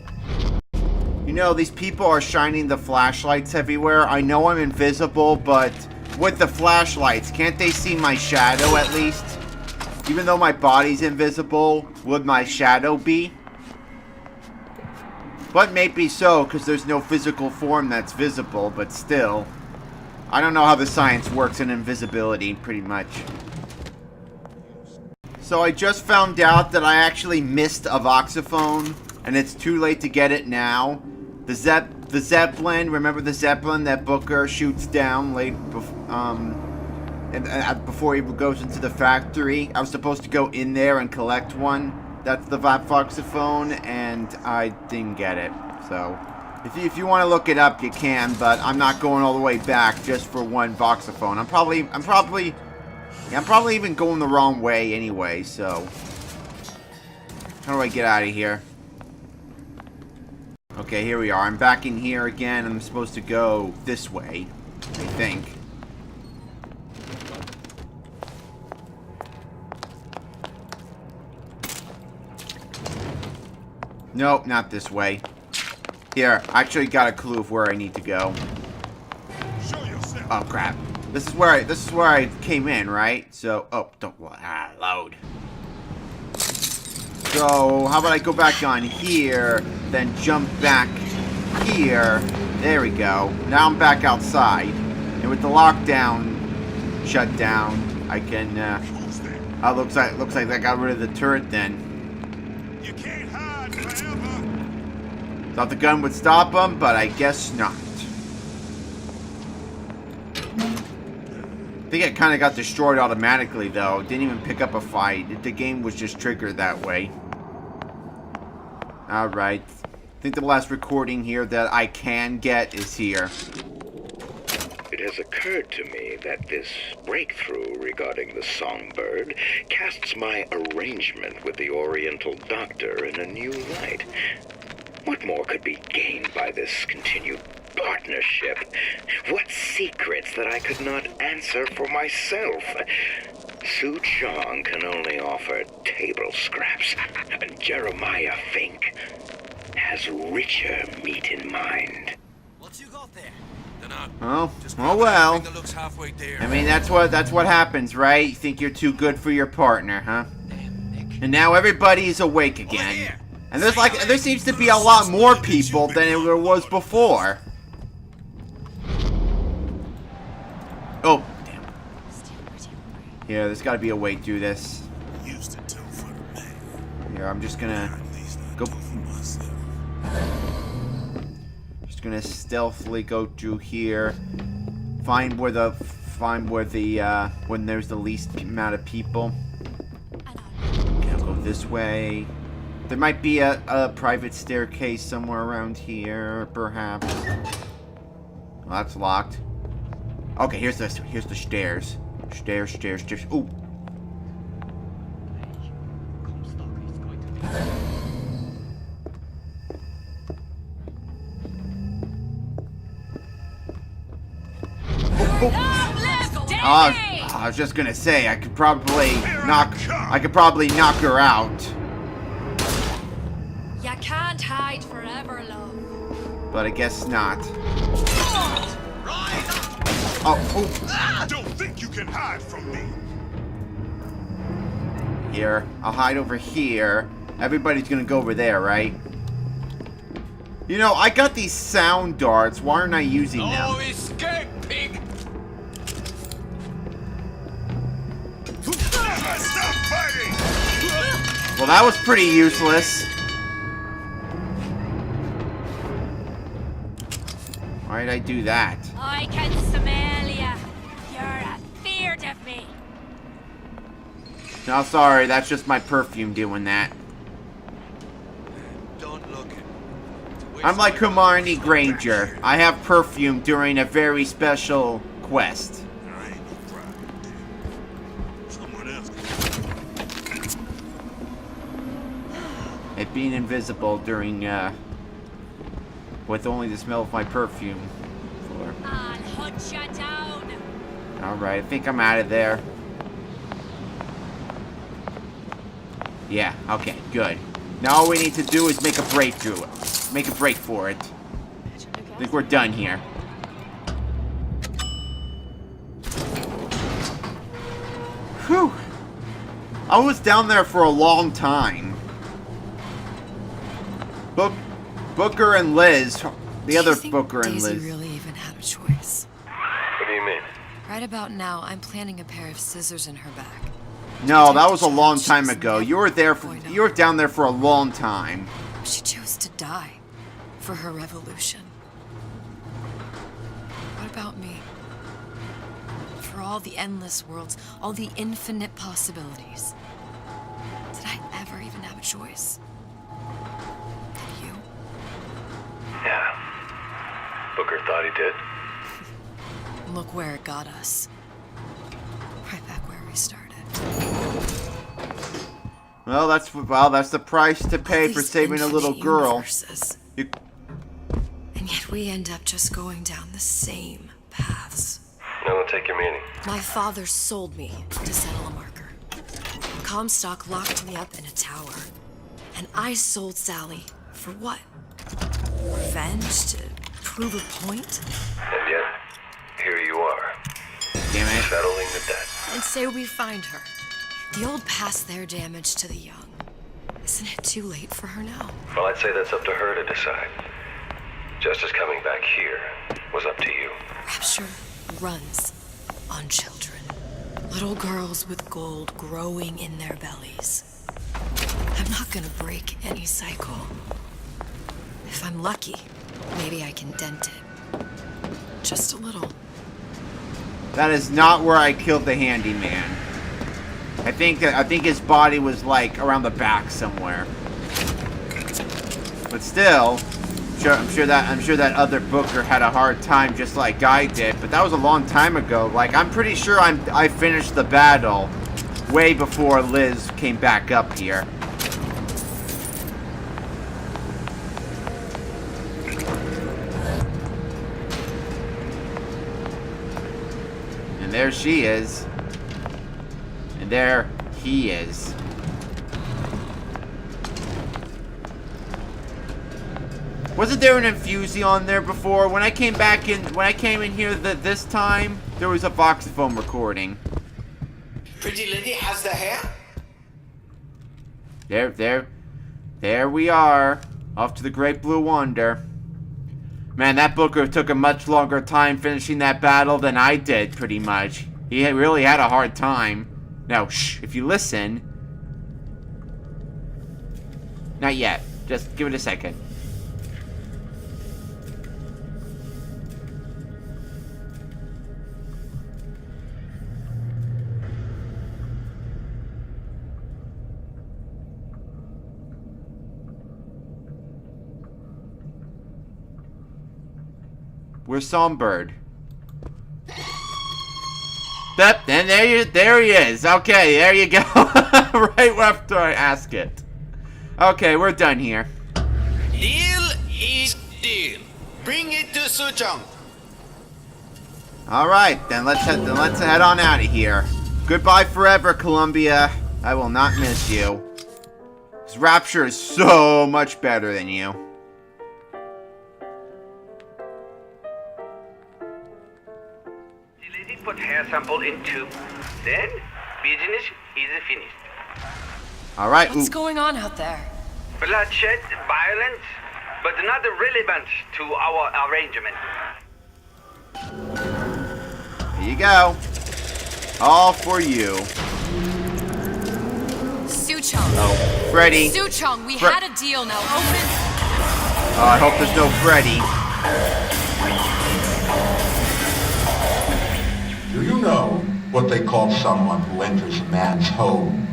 You know, these people are shining the flashlights everywhere. I know I'm invisible, but with the flashlights, can't they see my shadow at least? Even though my body's invisible, would my shadow be? But maybe so, because there's no physical form that's visible, but still. I don't know how the science works in invisibility, pretty much. So I just found out that I actually missed a voxophone, and it's too late to get it now. The Zeppelin, remember the Zeppelin that Booker shoots down before he goes into the factory? I was supposed to go in there and collect one. That's the voxophone, and I didn't get it. So, if you want to look it up, you can, but I'm not going all the way back just for one voxophone. I'm probably even going the wrong way anyway, so. How do I get out of here? Okay, here we are. I'm back in here again. I'm supposed to go this way, I think. Nope, not this way. Here, I actually got a clue of where I need to go. Oh crap. This is where I came in, right? So, load. So, how about I go back on here, then jump back here. There we go. Now I'm back outside. And with the lockdown shut down, I can, looks like I got rid of the turret then. You can't hide forever. Thought the gun would stop him, but I guess not. I think it kind of got destroyed automatically, though. Didn't even pick up a fight. The game was just triggered that way. Alright. I think the last recording here that I can get is here. It has occurred to me that this breakthrough regarding the Songbird casts my arrangement with the Oriental Doctor in a new light. What more could be gained by this continued partnership? What secrets that I could not answer for myself? Su Chong can only offer table scraps. Jeremiah Fink has richer meat in mind. What you got there? Oh well. I mean, that's what happens, right? You think you're too good for your partner, huh? And now everybody's awake again. And there seems to be a lot more people than there was before. Oh, damn. Yeah, there's got to be a way to do this. Here, I'm just gonna go. Just gonna stealthily go through here. Find where when there's the least amount of people. Okay, I'll go this way. There might be a private staircase somewhere around here, perhaps. Well, that's locked. Okay, here's the stairs. Stairs. Ooh. I was just gonna say I could probably knock her out. You can't hide forever, love. But I guess not. I don't think you can hide from me. Here, I'll hide over here. Everybody's gonna go over there, right? You know, I got these sound darts. Why aren't I using them? Oh, escape, pig! Never stop Well, that was pretty useless. Why did I do that? I can smell ya. You're afeard of me. No, sorry, that's just my perfume doing that. Don't look at I'm like Hermione Granger. I have perfume during a very special quest. It being invisible during, with only the smell of my perfume. I'll hunt ya down. Alright, I think I'm out of there. Yeah, okay, good. Now all we need to do is make a break through it. Make a break for it. I think we're done here. Whew. I was down there for a long time. Booker and Liz, the other Booker and Daisy Liz. really even had a choice? What do you mean? Right about now, I'm planting a pair of scissors in her back. No, that was a long time ago. You were down there for a long time. She chose to die for her revolution. What about me? For all the endless worlds, all the infinite possibilities. Did I ever even have a choice? Did you? Yeah. Booker thought he did. Look where it got us. Right back where we started. Well, that's the price to pay for saving a little girl. And yet we end up just going down the same paths. No, take your meaning. My father sold me to settle a marker. Comstock locked me up in a tower. And I sold Sally for what? Revenge? To prove a point? And yet, here you are. Damn it. Settling the debt. And say we find her. The old past their damage to the young. Isn't it too late for her now? Well, I'd say that's up to her to decide. Justice coming back here was up to you. Rapture runs on children. Little girls with gold growing in their bellies. I'm not gonna break any cycle. If I'm lucky, maybe I can dent it. Just a little. That is not where I killed the handyman. I think his body was like around the back somewhere. But still, I'm sure that other Booker had a hard time just like I did. But that was a long time ago. Like I'm pretty sure I finished the battle way before Liz came back up here. And there she is. And there he is. Wasn't there an Infusion there before? When I came in here this time, there was a Voxophone recording. Pretty lady has the hair? There we are. Off to the Great Blue Wonder. Man, that Booker took a much longer time finishing that battle than I did, pretty much. He really had a hard time. Now, shh, if you listen... Not yet. Just give it a second. Where's Songbird? Yep, and there he is. Okay, there you go. Right after I ask it. Okay, we're done here. Deal is deal. Bring it to Suchong. All right, then let's head on out of here. Goodbye forever, Columbia. I will not miss you. This Rapture is so much better than you. Put hair sample in tube. Then business is finished. All right. What's going on out there? Bloodshed, violence, but not relevant to our arrangement. Here you go. All for you. Suchong. Oh, Freddy. Suchong, we had a deal. Now open. Oh, I hope there's no Freddy. Do you know what they call someone who enters a man's home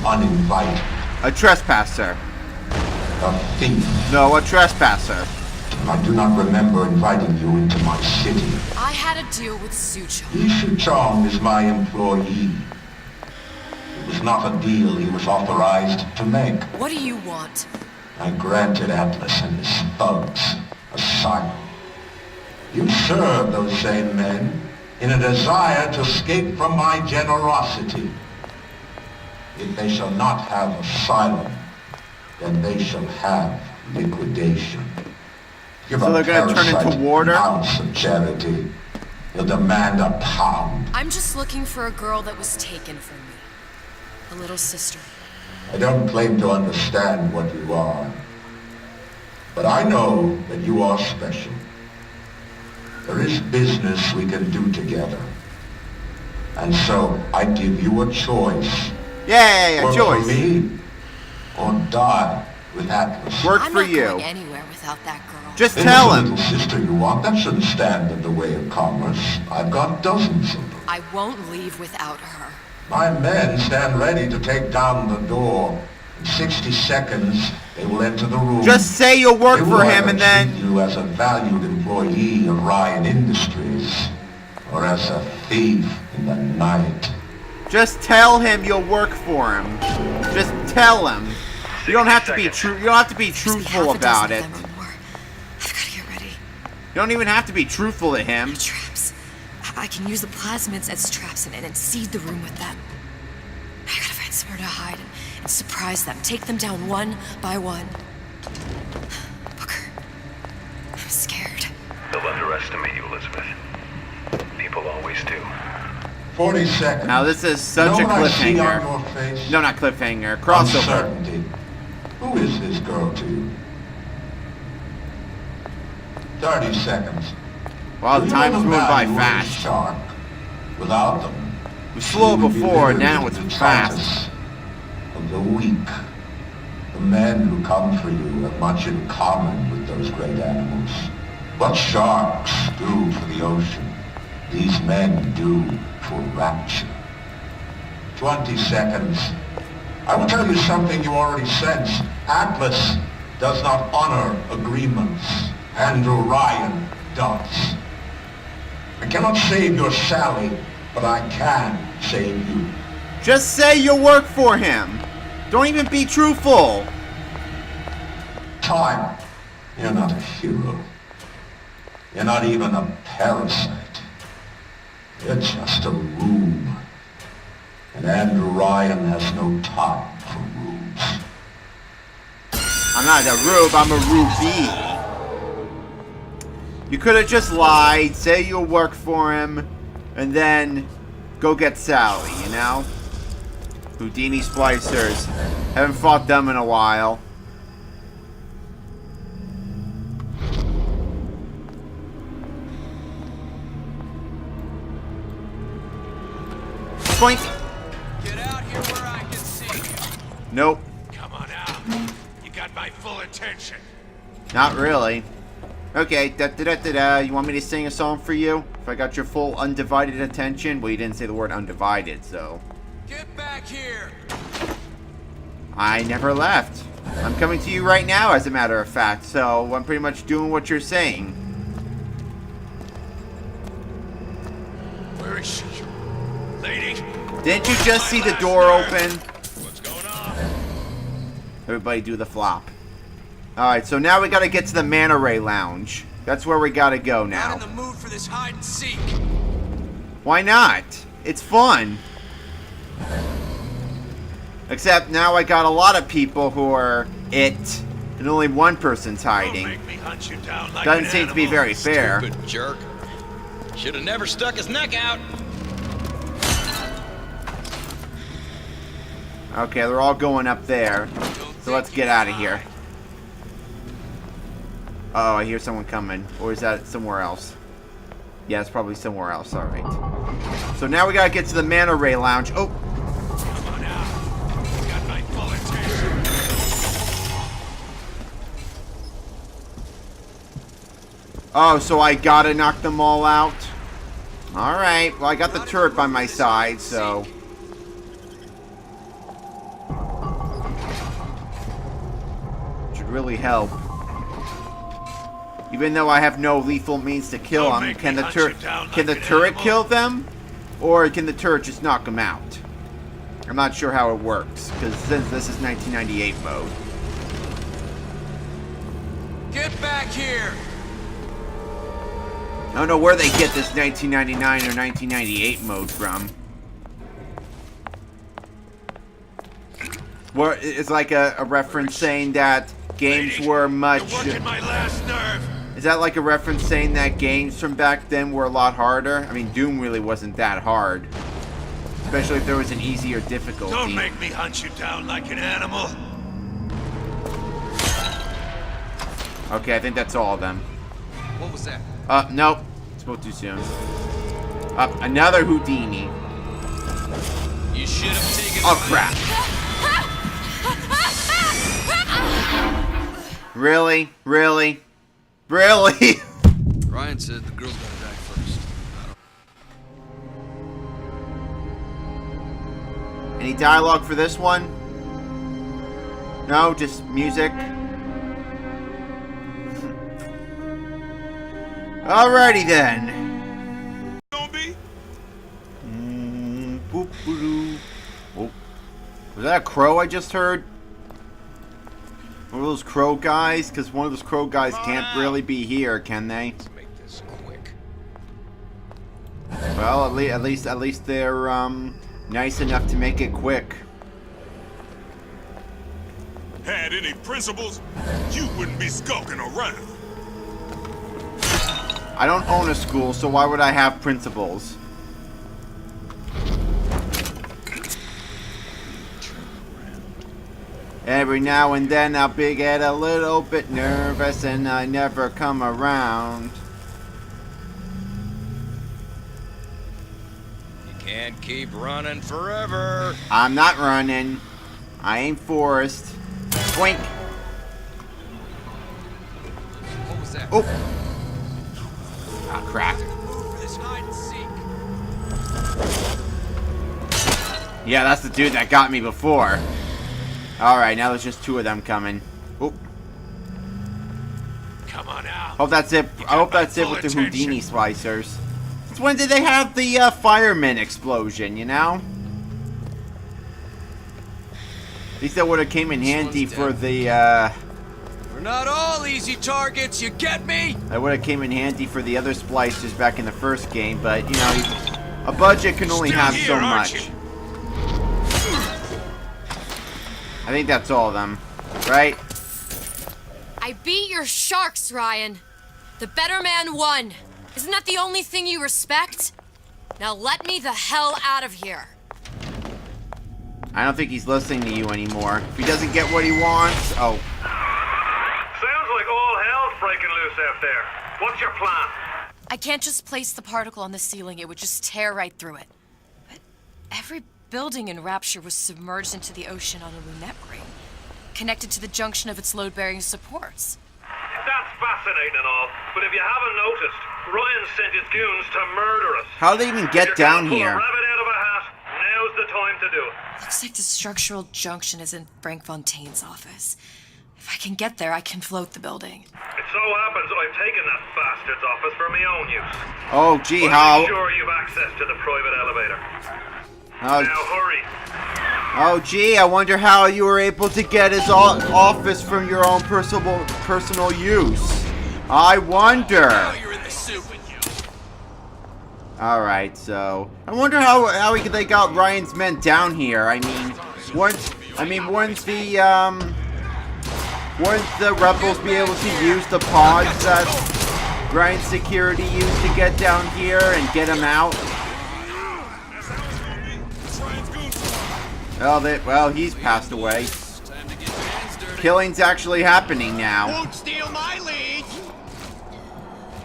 uninvited? A trespasser. A thief. No, a trespasser. I do not remember inviting you into my city. I had a deal with Suchong. Suchong is my employee. It was not a deal he was authorized to make. What do you want? I granted Atlas and his thugs asylum. You serve those same men in a desire to escape from my generosity. If they shall not have asylum, then they shall have liquidation. Give so they're going to turn into water? An ounce of charity. He'll demand a pound. I'm just looking for a girl that was taken from me. A little sister. I don't claim to understand what you are. But I know that you are special. There is business we can do together. And so I give you a choice. Yay, a Work choice. For me, or die with Atlas. Work I'm for not you. going anywhere without that girl. Just tell him. Little sister you want, that shouldn't stand in the way of commerce. I've got dozens of them. I won't leave without her. My men stand ready to take down the door. In 60 seconds, they will enter the room. Just say you'll work for him and then... Treat you as a valued employee of Ryan Industries, or as a thief in the night. Just tell him you'll work for him. Just tell him. You don't have to be true. You don't have to be truthful about it. You don't even have to be truthful to him. Traps. I can use the plasmids as traps and seed the room with them. I gotta find somewhere to hide and surprise them. Take them down one by one. Booker, I'm scared. They'll underestimate you, Elizabeth. People always do. 40 seconds. Now this is such a cliffhanger. No, not cliffhanger. Crossover. Uncertainty. Who is this girl to you? 30 seconds. Wow, the time's moving by fast. Shark. Without them, it was slow before, now it's fast. Of the weak. The men who come for you have much in common with those great animals. What sharks do for the ocean, these men do for Rapture. 20 seconds. I will tell you something you already sense. Atlas does not honor agreements. Andrew Ryan does. I cannot save your Sally, but I can save you. Just say you'll work for him. Don't even be truthful. Time. You're not a hero. You're not even a parasite. You're just a room. And Andrew Ryan has no time for rubes. I'm not a rube, I'm a ruby. You could have just lied, say you'll work for him, and then go get Sally, you know? Houdini Splicers. Haven't fought them in a while. Point. Get out here where I can see you. Nope. Come on out. You got my full attention. Not really. Okay, da-da-da-da-da. You want me to sing a song for you? If I got your full undivided attention? Well, you didn't say the word undivided, so... Get back here! I never left. I'm coming to you right now, as a matter of fact, so I'm pretty much doing what you're saying. Where is she? Lady? Didn't you just see the door open? What's going on? Everybody do the flop. Alright, so now we gotta get to the Manta Ray Lounge. That's where we gotta go now. Not in the mood for this hide and seek. Why not? It's fun. Except now I got a lot of people who are it, and only one person's hiding. Make me hunt you down like Doesn't an seem to be very fair. Stupid jerk. Should have never stuck his neck out. Okay, they're all going up there. So let's get out of here. Oh, I hear someone coming. Or is that somewhere else? Yeah, it's probably somewhere else. Alright. So now we gotta get to the Manta Ray Lounge. Oh! Come on out. You got my Oh, so I gotta knock them all out? Alright, well I got the turret by my side, so... should really help. Even though I have no lethal means to kill them, can the turret kill them? Or can the turret just knock them out? I'm not sure how it works, because since this is 1998 mode. Get back here! I don't know where they get this 1999 or 1998 mode from. Where it's like a reference saying that games were much... You're working my last nerve. Is that like a reference saying that games from back then were a lot harder? I mean, Doom really wasn't that hard. Especially if there was an easier difficulty. Don't make me hunt you down like an animal. Okay, I think that's all of them. What was that? Nope. Spoke too soon. Another Houdini. You should have taken... Oh, crap. Really? Really? Really? Ryan said the girl's gonna die first. Any dialogue for this one? No, just music. Alrighty then. Oh. Was that a crow I just heard? One of those crow guys? Because one of those crow guys can't really be here, can they? Let's make this quick. Well, at least they're nice enough to make it quick. Had any principles, you wouldn't be skulking around. I don't own a school, so why would I have principals? Every now and then I'll get a little bit nervous and I never come around. You can't keep running forever. I'm not running. I ain't Forrest. Boink. What was that? Oh. Ah, crap. This hide and seek. Yeah, that's the dude that got me before. Alright, now there's just two of them coming. Oh. Come on out. Hope that's it. I hope that's it with the Houdini splicers. Since when did they have the fireman explosion, you know? At least that would have came in handy for the, We're not all easy targets, you get me? that would have came in handy for the other splicers back in the first game, but, you know, a budget can only have so much. I think that's all of them, right? I beat your sharks, Ryan. The better man won. Isn't that the only thing you respect? Now let me the hell out of here. I don't think he's listening to you anymore. If he doesn't get what he wants, oh. Sounds like all hell's breaking loose out there. What's your plan? I can't just place the particle on the ceiling. It would just tear right through it. But every building in Rapture was submerged into the ocean on a lunette ring, connected to the junction of its load-bearing supports. That's fascinating and all, but if you haven't noticed, Ryan sent his goons to murder us. How do they even get down Pull a here? rabbit out of a hat. Now's the time to do it. Looks like the structural junction is in Frank Fontaine's office. If I can get there, I can float the building. It so happens I've taken that bastard's office for my own use. Oh, gee, But how? make sure you've access to the private elevator. Oh, Now hurry. oh, gee, I wonder how you were able to get his office from your own personal use. I wonder. You're in the soup. Alright, so I wonder how they got Ryan's men down here. I mean, wouldn't the rebels be able to use the pods that Ryan's security used to get down here and get him out? Well, he's passed away. Killing's actually happening now. Won't steal my lead.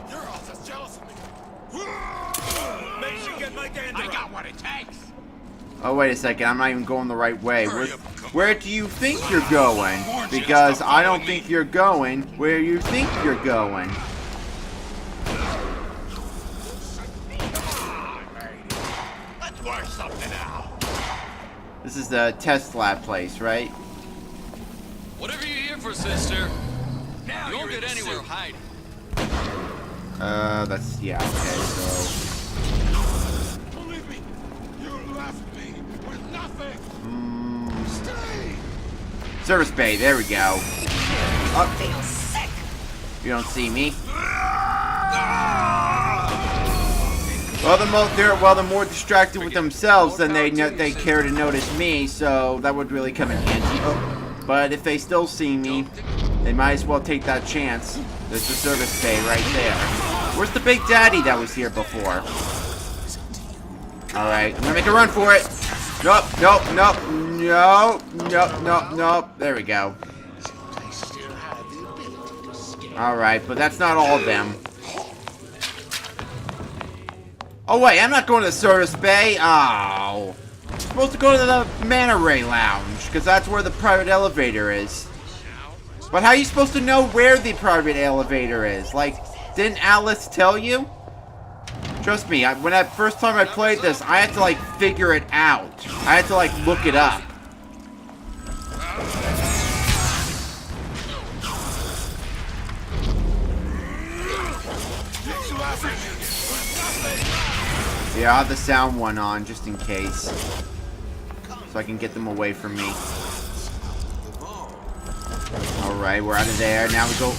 You're all just jealous of me. Make sure you get my gander. I got what it takes. Oh, wait a second. I'm not even going the right way. Where do you think you're going? Because I don't think you're going where you think you're going. now. This is the test lab place, right? Whatever you're here for, sister. Now you won't get anywhere hiding. That's, yeah, okay, so... Believe me, you left me with nothing. Stay. Service bay, there we go. I feel sick. You don't see me. Well, they're more distracted with themselves than they care to notice me, so that would really come in handy. But if they still see me, they might as well take that chance. There's the service bay right there. Where's the Big Daddy that was here before? Alright, I'm gonna make a run for it. Nope, nope, nope, nope, nope, nope, nope. There we go. Alright, but that's not all of them. Oh wait, I'm not going to the service bay. Oh. I'm supposed to go to the Manta Ray Lounge, because that's where the private elevator is. But how are you supposed to know where the private elevator is? Like, didn't Alice tell you? Trust me, when that first time I played this, I had to like figure it out. I had to like look it up. Yeah, I'll have the sound one on just in case. So I can get them away from me. Alright, we're out of there. Now we go.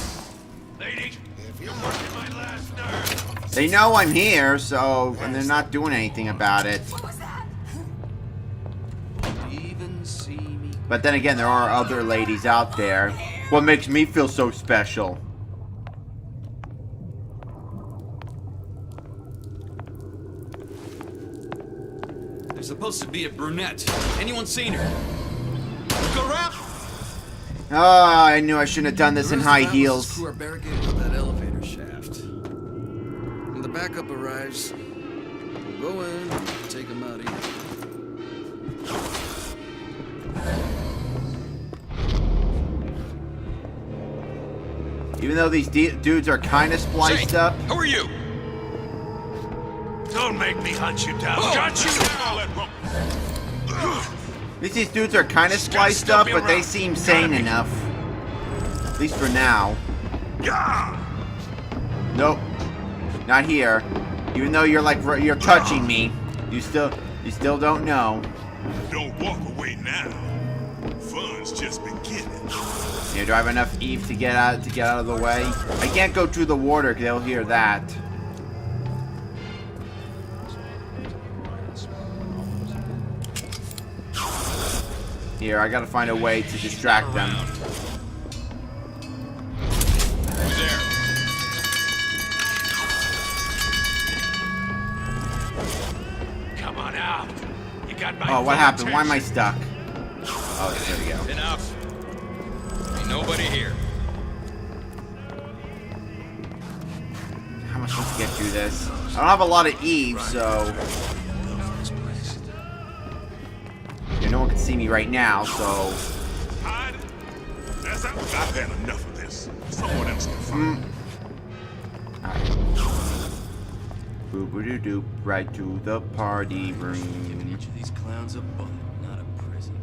They know I'm here, so, and they're not doing anything about it. But then again, there are other ladies out there. What makes me feel so special? There's supposed to be a brunette. Anyone seen her? Go rap! Oh, I knew I shouldn't have done this in high heels. Who are barricaded up that elevator shaft. When the backup arrives, we'll go in and take them out easy. Even though these dudes are kind of spliced up. Who are you? Don't make me hunt you down. Got you now. These dudes are kind of spliced up, but they seem sane enough. At least for now. Nope. Not here. Even though you're like you're touching me, you still don't know. Don't walk away now. Fun's just beginning. Yeah, do I have enough Eve to get out of the way? I can't go through the water because they'll hear that. Here, I gotta find a way to distract them. Who's there? Come on out. You got my Oh, what happened? attention. Why am I stuck? Oh, there we go. Enough. Ain't nobody here. How am I supposed to get through this? I don't have a lot of Eve, so... Yeah, no one can see me right now, so... I've had enough of this. Someone else can find. Alright. Boop-a-doo-doop, right to the party room. Each of these clowns a bullet, not a prison.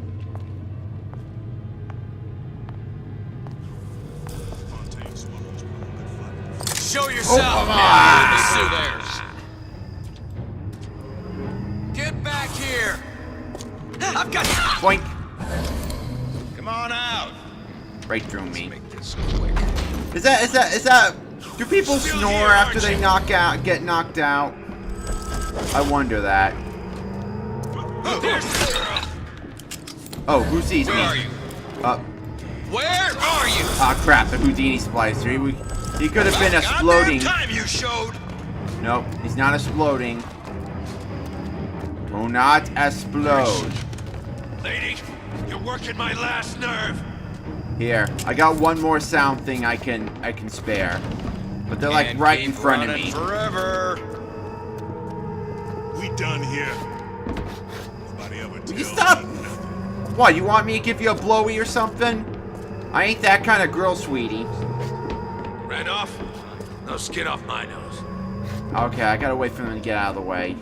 Show yourself! Get back here! I've got Boink! Come on out! Right through me. Make this quick. Is that... Do people snore after they get knocked out? I wonder that. Oh, who sees me? Where are you? Where are you? Ah, crap, the Houdini splicer. He could have been exploding. Time you showed. Nope, he's not exploding. Do not explode. Lady, you're working my last nerve. Here, I got one more sound thing I can spare. But they're like right in front of me. Forever. We done here. Nobody ever Will you stop? What, you want me to give you a blowy or something? I ain't that kind of girl, sweetie. Randolph, no skin off my nose. Okay, I gotta wait for them to get out of the way.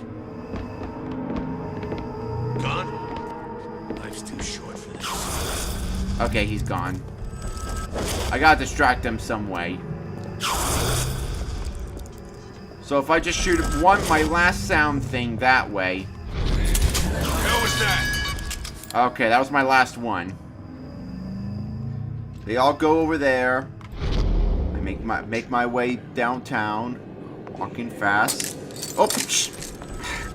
Gone? Life's too short for this. Okay, he's gone. I gotta distract him some way. So if I just shoot my last sound thing that way. What was that? Okay, that was my last one. They all go over there. I make my way downtown, walking fast. Oh,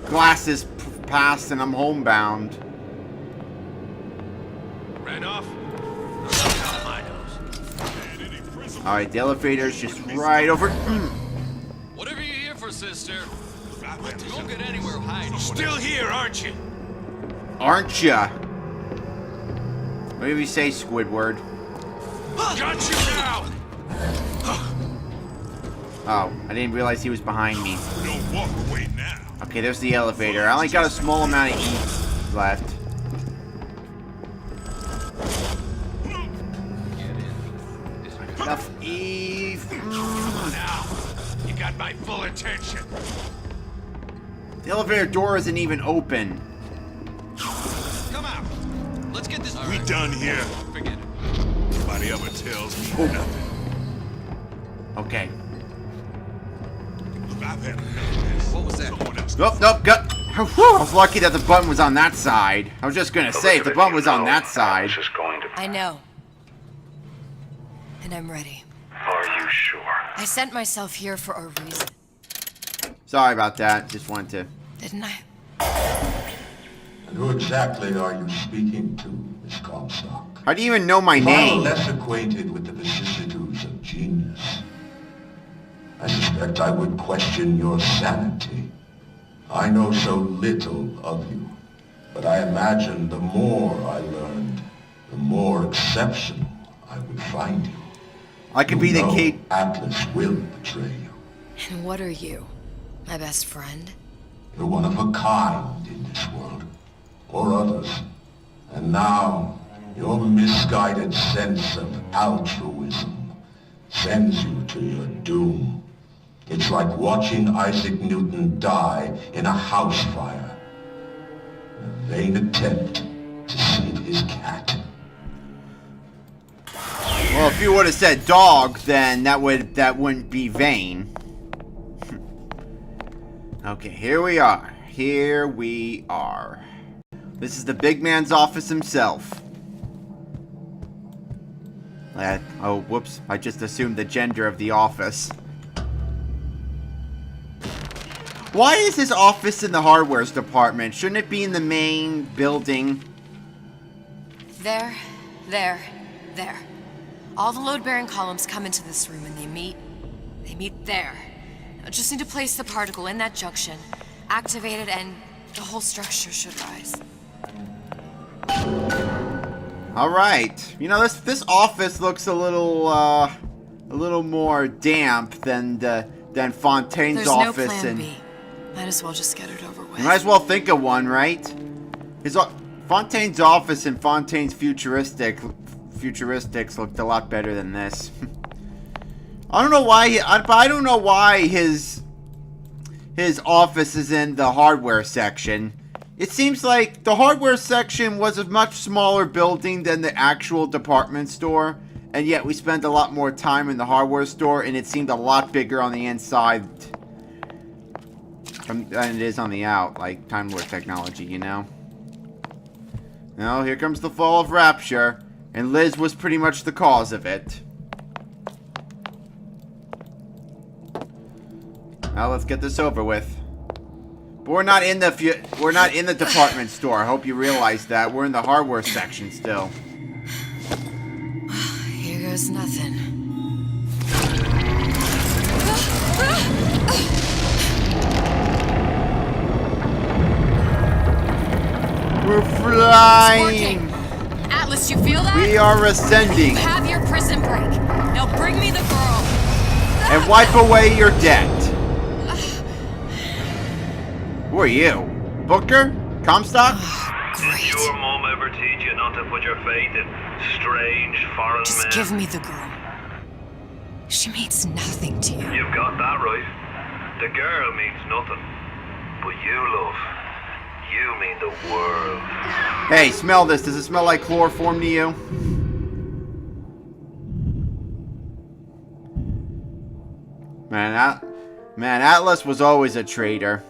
glasses passed and I'm homebound. Ran off? All right, the elevator's just right over. Whatever you're here for, sister. You won't get anywhere hiding. Still here, aren't you? Aren't ya? What did we say, Squidward? Got you now! Oh, I didn't realize he was behind me. Don't walk away now. Okay, there's the elevator. I only got a small amount of E left. Enough E. Come on now. You got my full attention. The elevator door isn't even open. Come out. Let's get this. We done here. Forget it. Nobody ever tells me nothing. Okay. Look, I've had What was that? Nope, got. Whew, I was lucky that the button was on that side. I was just gonna say, if the button was on that side. I know. And I'm ready. Are you sure? I sent myself here for a reason, Sorry about that. Just wanted to. didn't I? And who exactly are you speaking to, Miss Comstock? How do you even know my If I were name? less acquainted with the vicissitudes of genius, I suspect I would question your sanity. I know so little of you, but I imagine the more I learned, the more exceptional I would find you. I could be the know key. Atlas will betray you. And what are you? My best friend? You're one of a kind in this world, or others. And now, your misguided sense of altruism sends you to your doom. It's like watching Isaac Newton die in a house fire. A vain attempt to save his cat. Well, if you would have said dog, then that wouldn't be vain. Okay, here we are. Here we are. This is the big man's office himself. Oh, whoops. I just assumed the gender of the office. Why is his office in the hardwares department? Shouldn't it be in the main building? There, there, there. All the load-bearing columns come into this room and they meet there. I just need to place the particle in that junction, activate it, and the whole structure should rise. All right. You know, this office looks a little more damp than Fontaine's office. There's no plan and B. Might as well just get it over with. you might as well think of one, right? Fontaine's office and Fontaine's Futuristics looked a lot better than this. I don't know why. I don't know why his office is in the hardware section. It seems like the hardware section was a much smaller building than the actual department store, and yet we spent a lot more time in the hardware store, and it seemed a lot bigger on the inside than it is on the out, like Time Lord technology, you know? Now, here comes the fall of Rapture, and Liz was pretty much the cause of it. Now let's get this over with. But we're not in the department store. I hope you realize that. We're in the hardware section still. Here goes nothing. We're flying! Atlas, you feel that? We are ascending. You have your prison break. Now bring me the girl. And wipe away your debt. Who are you? Booker? Comstock? Did your mom ever teach you not to put your faith in strange foreign Just men? give me the girl. She means nothing to you. You've got that right. The girl means nothing. But you, love, You mean the world. Hey, smell this. Does it smell like chloroform to you? Man, Atlas was always a traitor.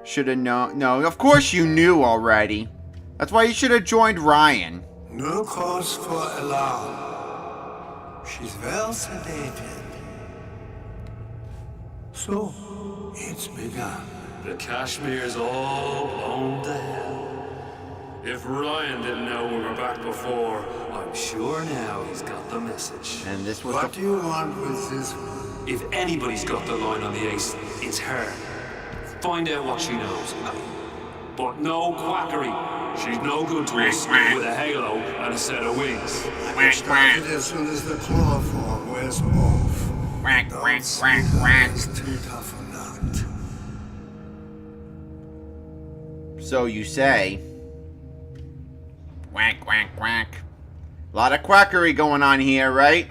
Should have known. No, of course you knew already. That's why you should have joined Ryan. No cause for alarm. She's well sedated. So, it's begun. The Kashmir's all blown to hell. If Ryan didn't know we were back before, I'm sure now he's got the message. And this was What do you want with this one? If anybody's got the line on the ace, it's her. Find out what she knows. But no quackery. She's no good to us with a halo and a set of wings. I started as soon as the chloroform wears off. Don't see her as too tough a nut. So you say. Quack, quack, quack. A lot of quackery going on here, right?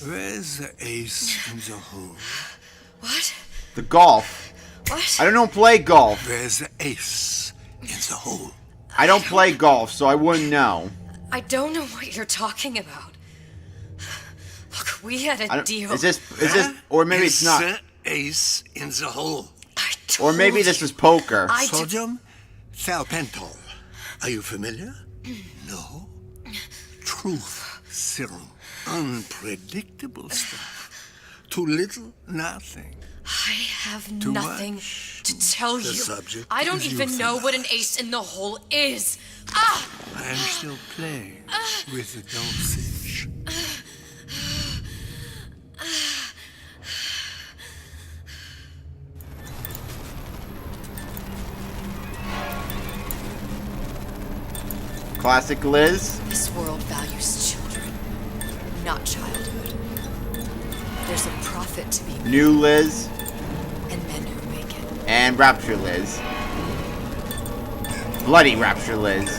Where's the ace in the hole? What? The golf. What? I don't play golf. Where's the ace in the hole? I don't play golf, so I wouldn't know. I don't know what you're talking about. Look, we had a deal. Is this, or maybe it's not. The ace in the hole. Or maybe this is poker. Sodium thiopental. Are you familiar? No. Truth serum. Unpredictable stuff. Too little, nothing. I have Too nothing much. to tell The you. subject I don't is even know what an ace in the hole is. Ah! I am still playing with the dosage. Classic Liz. This world values children, not childhood. There's a profit to be made. New Liz. And men who make it. And Rapture Liz. Bloody Rapture Liz.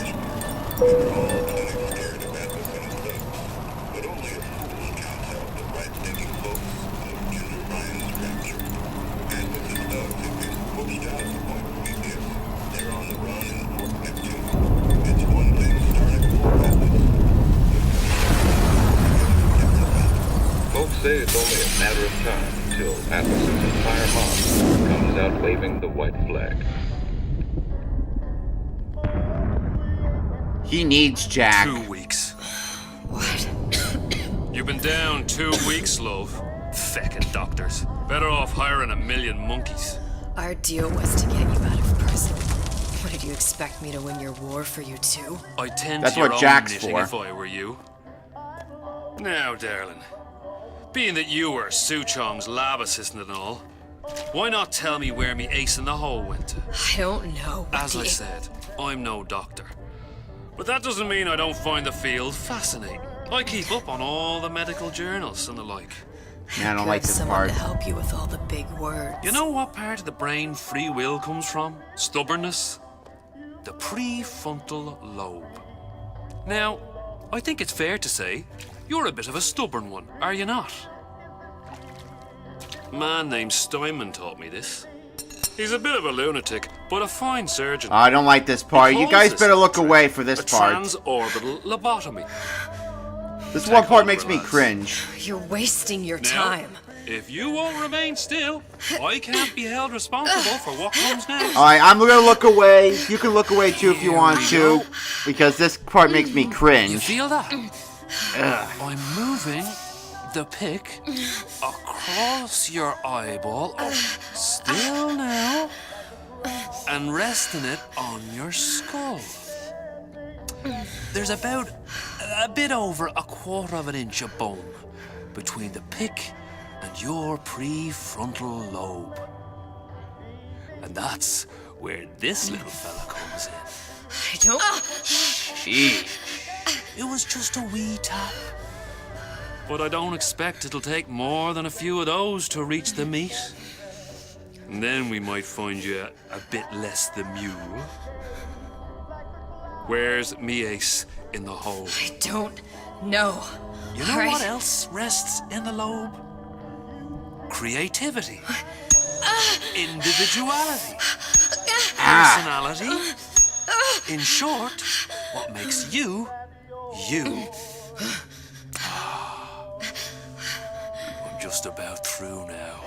Folks say it's only a matter of time until Atlas's entire mob comes out waving the white flag. He needs Jack. 2 weeks. What? You've been down 2 weeks, love. Feckin' doctors. Better off hiring a million monkeys. Our deal was to get you out of prison. What, did you expect me to win your war for you too? I'd tend That's to your what own Jack's knitting for. if I were you. Now, darling, being that you were Suchong's lab assistant and all, why not tell me where me ace in the hole went to? I don't know. As I said, I'm no doctor. But that doesn't mean I don't find the field fascinating. I keep up on all the medical journals and the like. Man, I don't like this someone part. to help you with all the big words. You know what part of the brain free will comes from? Stubbornness? The prefrontal lobe. Now, I think it's fair to say you're a bit of a stubborn one, are you not? A man named Steinman taught me this. He's a bit of a lunatic, but a fine surgeon. I don't like this part. You guys better look away for this part. Transorbital lobotomy. This one part makes me cringe. You're wasting your Now, time. If you won't remain still, I can't be held responsible for what comes next. Alright, I'm gonna look away. You can look away too if you want to. Because this part makes me You cringe. feel that? Ugh. I'm moving the pick across your eyeball, up still now, and resting it on your skull. There's about a bit over 1/4 of an inch of bone between the pick and your prefrontal lobe. And that's where this little fella comes in. I don't. Sheesh. It was just a wee tap. But I don't expect it'll take more than a few of those to reach the meat. And then we might find you a bit less the mule. Where's me ace in the hole? I don't know. You know what else rests in the lobe? Creativity. Individuality. Personality. In short, what makes you, you. I'm just about through now.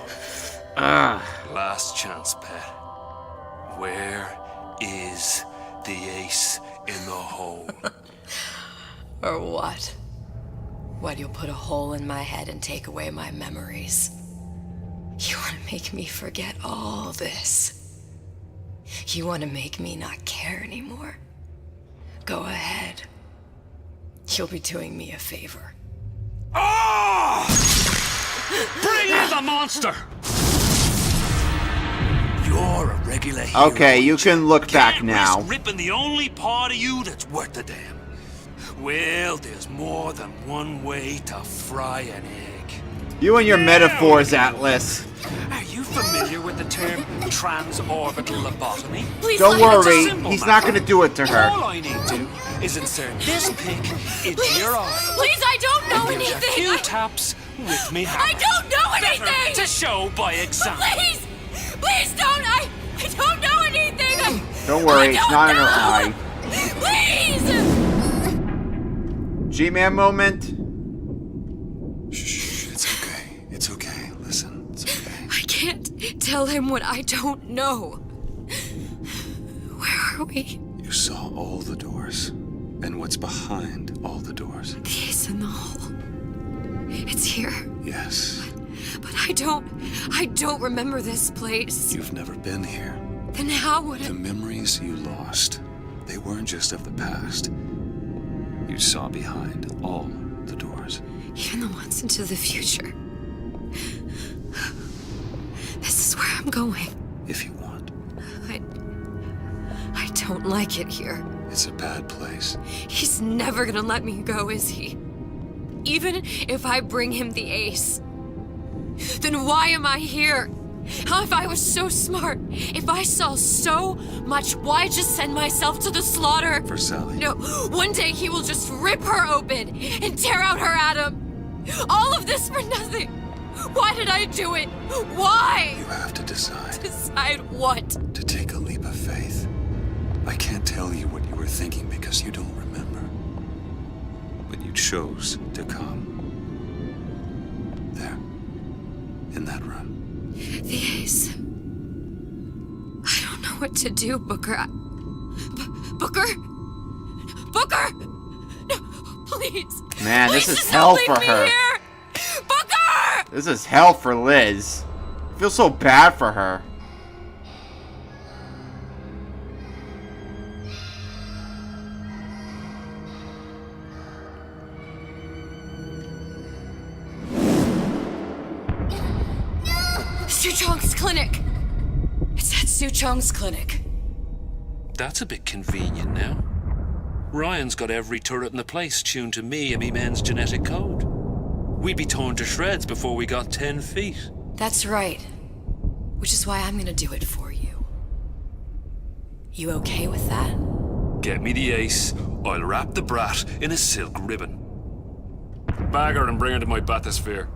Last chance, pet. Where is the ace in the hole? Or what? What, you'll put a hole in my head and take away my memories? You want to make me forget all this? You want to make me not care anymore? Go ahead. You'll be doing me a favor. Ah! Bring in the monster! You're a regular hero. Okay, you can look back now. Risk ripping the only part of you that's worth a damn. Well, there's more than one way to fry an egg. You and your metaphors, Atlas. Are you familiar with the term transorbital lobotomy? Please, don't worry, simple he's matter. not going to do it to her. All I need to do is insert this pick into your eye. Please, I don't know and give you anything. a few taps with me hammer. I don't know anything. Better to show by example. Please, please don't. I don't know anything. Don't worry, it's not in her eye. Please. G-Man moment. Shh, it's okay. It's okay. Listen, it's okay. I can't tell him what I don't know. Where are we? You saw all the doors. And what's behind all the doors? The ace in the hole. It's here. Yes. But I don't remember this place. You've never been here. Then how would The memories you lost, they weren't just of the past. You saw behind all the doors. Even the ones into the future. This is where I'm going. If you want. I don't like it here. It's a bad place. He's never gonna let me go, is he? Even if I bring him the ace. Then why am I here? How if I was so smart? If I saw so much, why just send myself to the slaughter? For Sally. No, one day he will just rip her open and tear out her atom. All of this for nothing. Why did I do it? Why? You have to decide. Decide what? To take a leap of faith. I can't tell you what you were thinking because you don't remember. But you chose to come. There. In that room. The ace. I don't know what to do, Booker. Booker? Booker! No, please. Man, please this is just hell don't for leave me her. Here. Booker! This is hell for Liz. I feel so bad for her. Suchong's clinic. It's at Suchong's clinic. That's a bit convenient now. Ryan's got every turret in the place tuned to me and me men's genetic code. We'd be torn to shreds before we got 10 feet. That's right. Which is why I'm gonna do it for you. You okay with that? Get me the ace, I'll wrap the brat in a silk ribbon. Bag her and bring her to my bathysphere.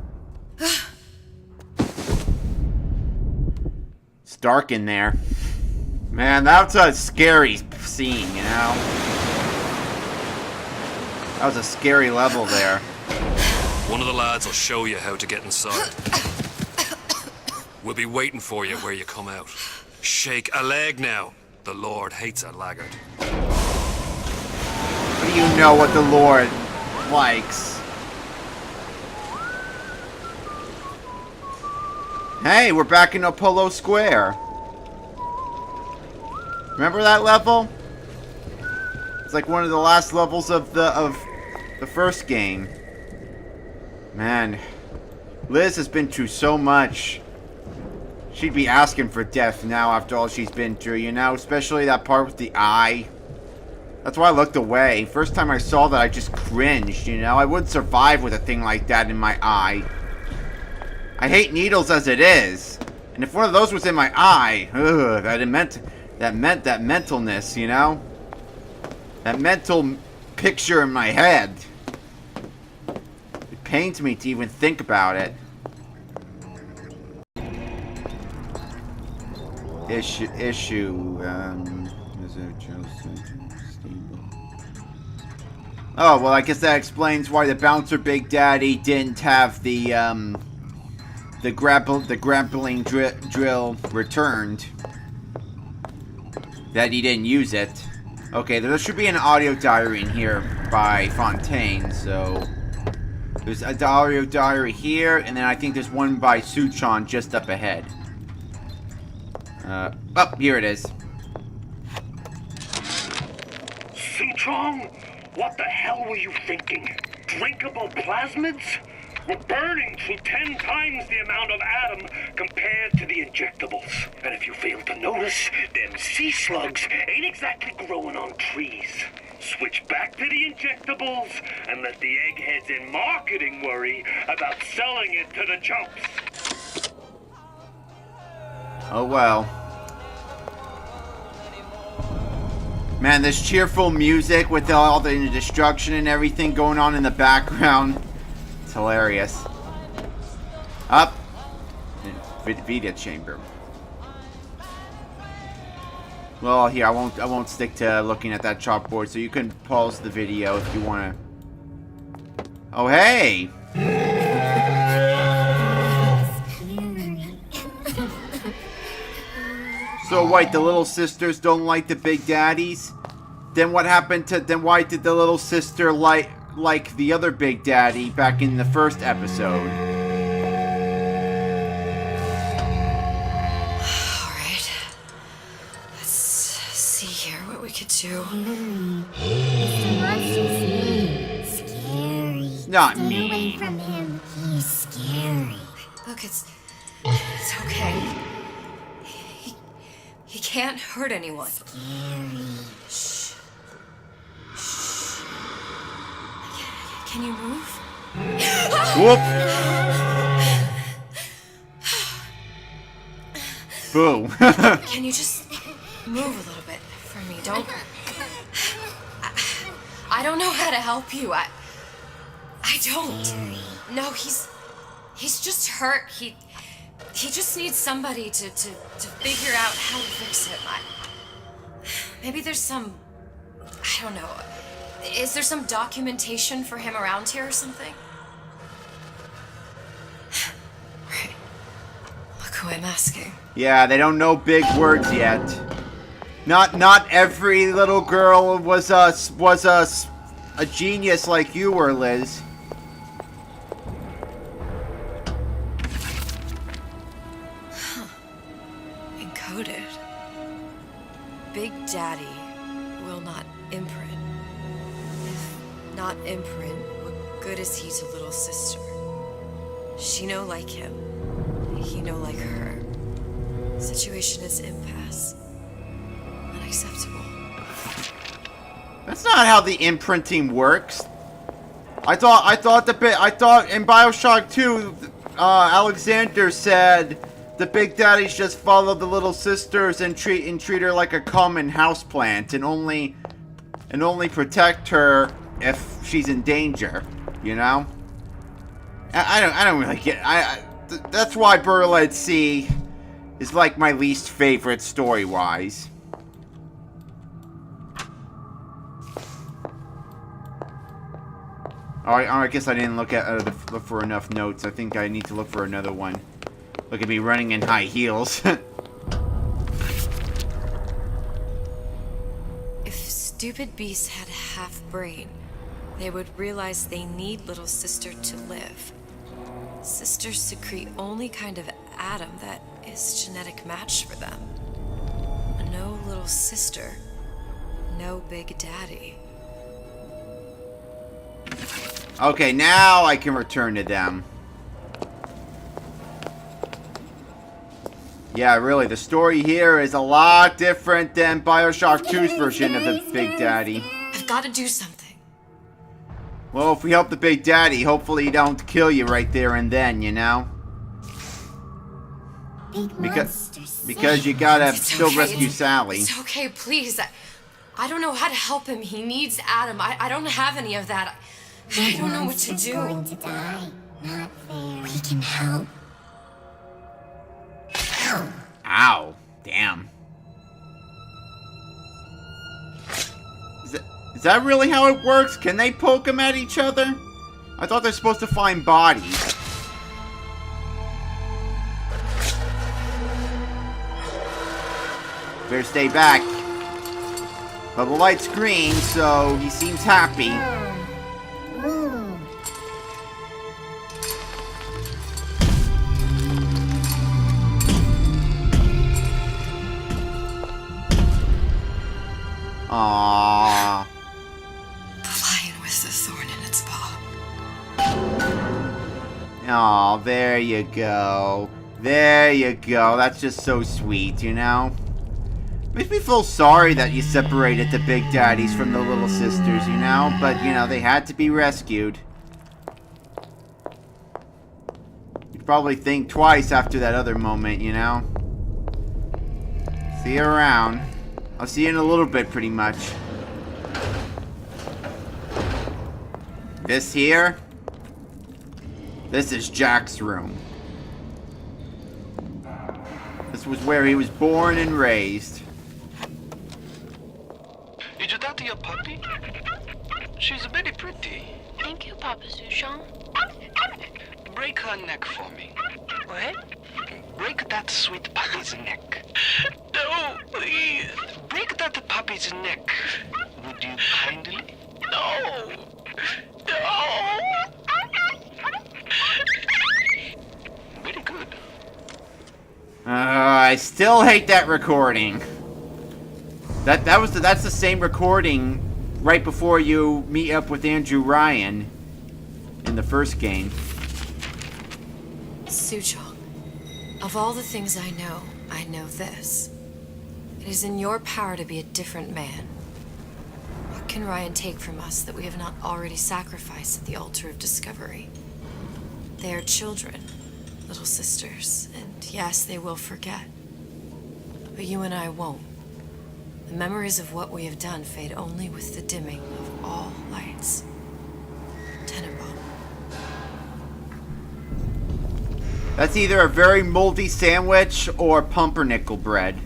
It's dark in there. Man, that's a scary scene, you know? That was a scary level there. One of the lads will show you how to get inside. We'll be waiting for you where you come out. Shake a leg now. The Lord hates a laggard. What do you know what the Lord likes? Hey, we're back in Apollo Square. Remember that level? It's like one of the last levels of the first game. Man, Liz has been through so much. She'd be asking for death now after all she's been through, you know? Especially that part with the eye. That's why I looked away. First time I saw that, I just cringed, you know? I wouldn't survive with a thing like that in my eye. I hate needles as it is. And if one of those was in my eye, that meant that mentalness, you know? That mental picture in my head. It pains me to even think about it. Issue, is it just stable? Oh, well, I guess that explains why the Bouncer Big Daddy didn't have the grappling drill returned. That he didn't use it. Okay, there should be an audio diary in here by Fontaine, so... There's a audio diary here, and then I think there's one by Suchon just up ahead. Oh, here it is. Suchong, what the hell were you thinking? Drinkable plasmids? We're burning through 10 times the amount of atom compared to the injectables. And if you fail to notice, them sea slugs ain't exactly growing on trees. Switch back to the injectables and let the eggheads in marketing worry about selling it to the chumps. Oh well. Man, this cheerful music with all the destruction and everything going on in the background. It's hilarious. Up. Vita chamber. Well, here I won't stick to looking at that chalkboard, so you can pause the video if you want to. Oh hey. So what? The little sisters don't like the big daddies? Then what happened to? Then why did the little sister like the other big daddy back in the first episode? Alright. Let's see here what we could do. It's not me. Away from him. He's scary. Look, it's okay. He can't hurt anyone. Scary. Shh. Shh. Can you move? Whoop. Boo. Can you just move a little bit for me? Don't. I don't know how to help you. I don't. No, he's just hurt. He just needs somebody to figure out how to fix him. Maybe there's some, I don't know. Is there some documentation for him around here or something? Right. Look who I'm asking. Yeah, they don't know big words yet. Not every little girl was a genius like you were, Liz. Encoded. Big Daddy will not imprint. If not imprint, what good is he to little sister? She no like him. He no like her. Situation is impasse. Unacceptable. That's not how the imprinting works. I thought in BioShock 2, Alexander said the Big Daddies just follow the little sisters and treat her like a common houseplant and only protect her if she's in danger, you know? I don't really get that's why Burla at Sea is like my least favorite story-wise. I guess I didn't look for enough notes. I think I need to look for another one. Look at me running in high heels. If stupid beasts had a half brain, they would realize they need little sister to live. Sisters secrete only kind of atom that is genetic match for them. No little sister, no Big Daddy. Okay, now I can return to them. Yeah, really, the story here is a lot different than BioShock 2's version of the Big Daddy. I've got to do something. Well, if we help the Big Daddy, hopefully he don't kill you right there and then, you know? Because you gotta still rescue Sally. It's okay, please. I don't know how to help him. He needs Adam. I don't have any of that. I don't know what to do. Going to die. Not fair. We can help. Help. Ow. Damn. Is that really how it works? Can they poke them at each other? I thought they're supposed to find bodies. Better stay back. But the light's green, so he seems happy. Aww. The lion with the thorn in its paw. Aw, there you go. There you go. That's just so sweet, you know? Makes me feel sorry that you separated the big daddies from the little sisters, you know? But, you know, they had to be rescued. You'd probably think twice after that other moment, you know? See you around. I'll see you in a little bit, pretty much. This here? This is Jack's room. This was where he was born and raised. Is that your puppy? She's very pretty. Thank you, Papa Sushon. Break her neck for me. What? Break that sweet puppy's neck. No, please. Break that puppy's neck. Would you kindly? No. No. Very good. I still hate that recording. That's the same recording right before you meet up with Andrew Ryan in the first game. Suchong, of all the things I know this. It is in your power to be a different man. What can Ryan take from us that we have not already sacrificed at the altar of discovery? They are children, little sisters, and yes, they will forget. But you and I won't. The memories of what we have done fade only with the dimming of all lights. Tenenbaum. That's either a very moldy sandwich or pumpernickel bread.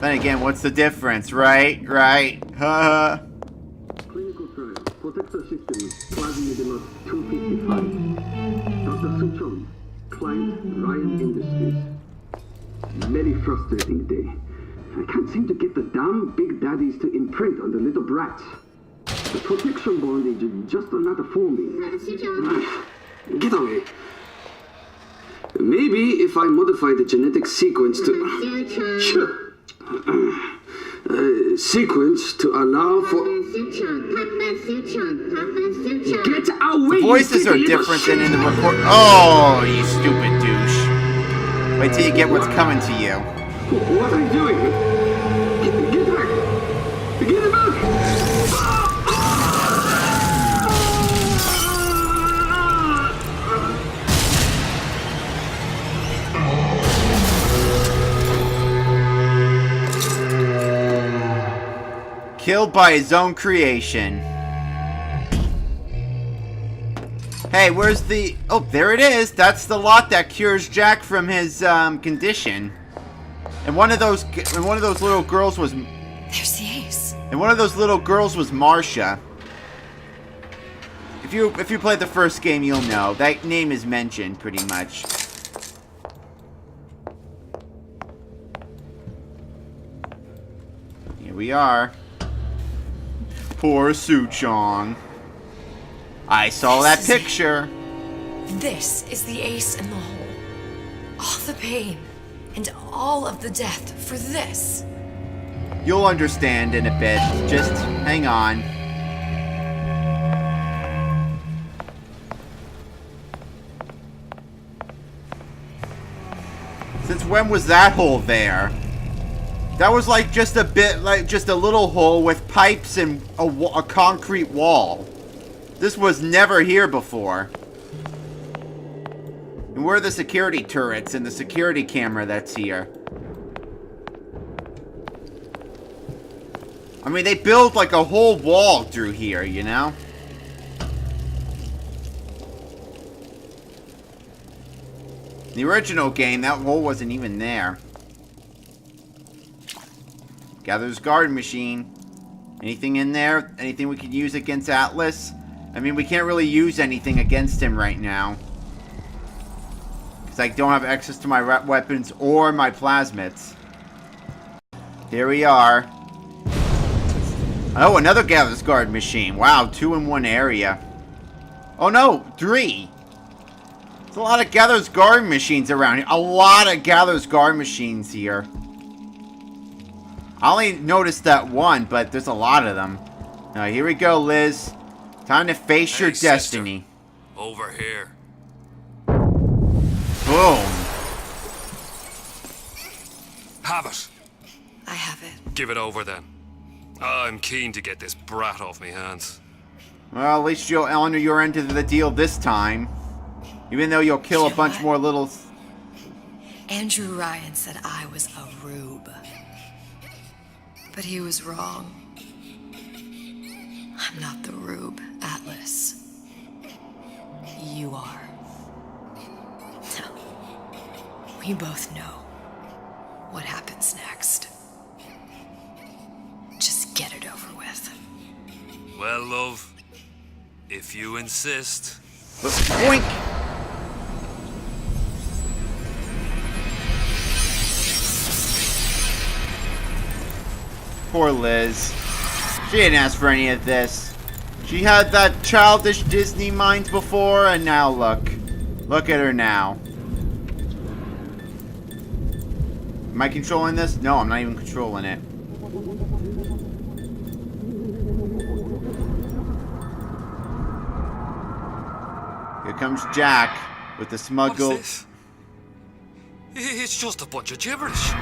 Then again, what's the difference, right? Right? Haha. Clinical trial. Protector system. Plasma 255. Dr. Suchong. Client Ryan Industries. Very frustrating day. I can't seem to get the damn big daddies to imprint on the little brats. The protection bondage is just another forming. Get away. Maybe if I modify the genetic sequence to... sequence to allow for... Get away! The voices are different than in the record... Oh, you stupid douche. Wait till you get what's coming to you. What are you doing? Get back! Get back! Killed by his own creation. Hey, where's the... Oh, there it is. That's the lot that cures Jack from his condition. And one of those little girls was... There's the ace. And one of those little girls was Marcia. If you played the first game, you'll know. That name is mentioned pretty much. Here we are. Poor Suchong. I saw that picture. This is the ace in the hole. All the pain and all of the death for this. You'll understand in a bit. Just hang on. Since when was that hole there? That was like just a bit, like just a little hole with pipes and a concrete wall. This was never here before. And where are the security turrets and the security camera that's here? I mean, they built like a whole wall through here, you know? The original game, that hole wasn't even there. Gatherer's garden machine. Anything in there? Anything we could use against Atlas? I mean, we can't really use anything against him right now. Because I don't have access to my weapons or my plasmids. Here we are. Oh, another Gatherer's garden machine. Wow, 2 in one area. Oh no, 3. There's a lot of Gatherer's garden machines around here. A lot of Gatherer's garden machines here. I only noticed that one, but there's a lot of them. Now, here we go, Liz. Time to face your destiny. Sister, over here. Boom. Have it. I have it. Give it over then. I'm keen to get this brat off me hands. Well, at least you'll honor your end of the deal this time. Even though you'll kill a bunch more little... Andrew Ryan said I was a rube. But he was wrong. I'm not the rube, Atlas. You are. No. We both know what happens next. Just get it over with. Well, love, if you insist. Boink! Poor Liz. She didn't ask for any of this. She had that childish Disney mind before, and now look. Look at her now. Am I controlling this? No, I'm not even controlling it. Here comes Jack with the smuggle. What's this? It's just a bunch of gibberish.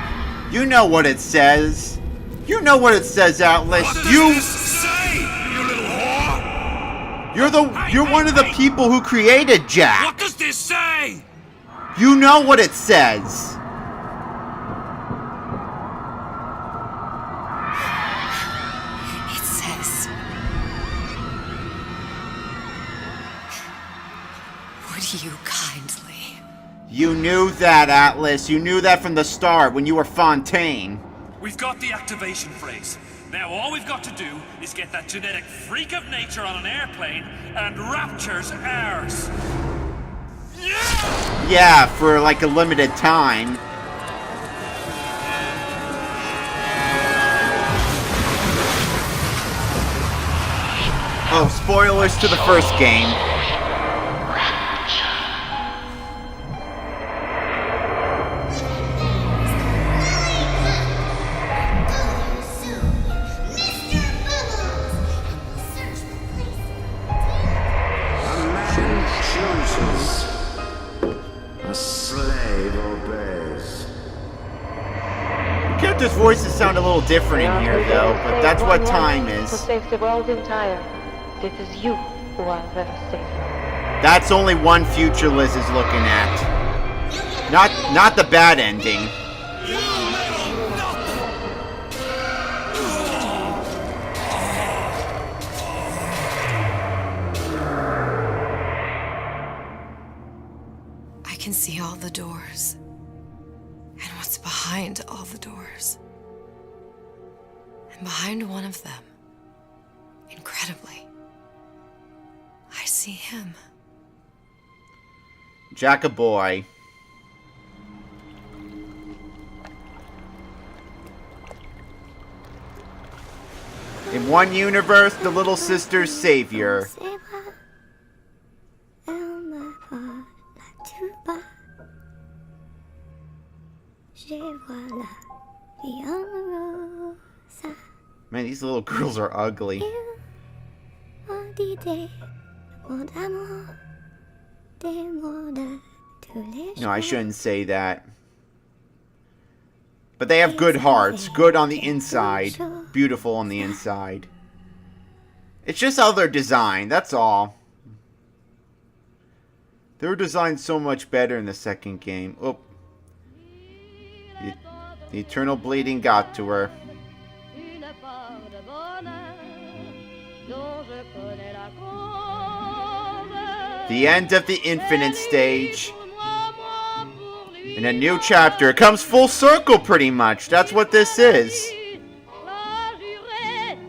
You know what it says. You know what it says, Atlas. What does this say, you little whore? You're one of the people who created Jack. What does this say? You know what it says. It says... Would you kindly? You knew that, Atlas. You knew that from the start when you were Fontaine. We've got the activation phrase. Now all we've got to do is get that genetic freak of nature on an airplane, and Rapture's ours. Yeah, for like a limited time. Oh, spoilers to the first game. Characters' voices sound a little different in here, though, but that's what time is. To save the world entire, it is you who are the savior. That's only one future Liz is looking at. Not the bad ending. I can see all the doors. And what's behind all the doors. And behind one of them, incredibly, I see him. Jack a boy. In one universe, the little sister's savior. Man, these little girls are ugly. No, I shouldn't say that. But they have good hearts. Good on the inside. Beautiful on the inside. It's just how they're designed, that's all. They were designed so much better in the second game. Oh. The eternal bleeding got to her. The end of the infinite stage. In a new chapter. It comes full circle pretty much. That's what this is.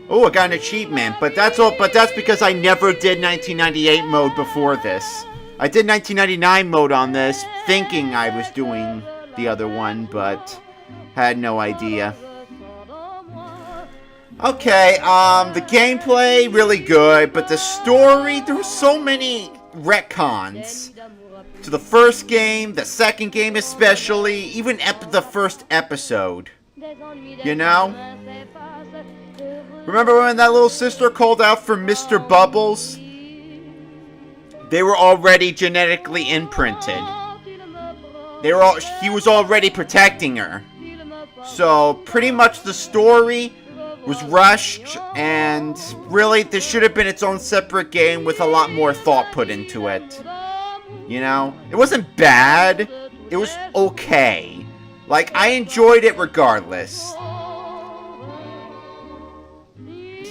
Oh, I got an achievement, but that's all. But that's because I never did 1998 mode before this. I did 1999 mode on this, thinking I was doing the other one, but had no idea. Okay, the gameplay really good, but the story, there were so many retcons to the first game, the second game especially, even the first episode. You know? Remember when that little sister called out for Mr. Bubbles? They were already genetically imprinted. He was already protecting her. So, pretty much the story was rushed, and really, this should have been its own separate game with a lot more thought put into it. You know? It wasn't bad. It was okay. Like, I enjoyed it regardless.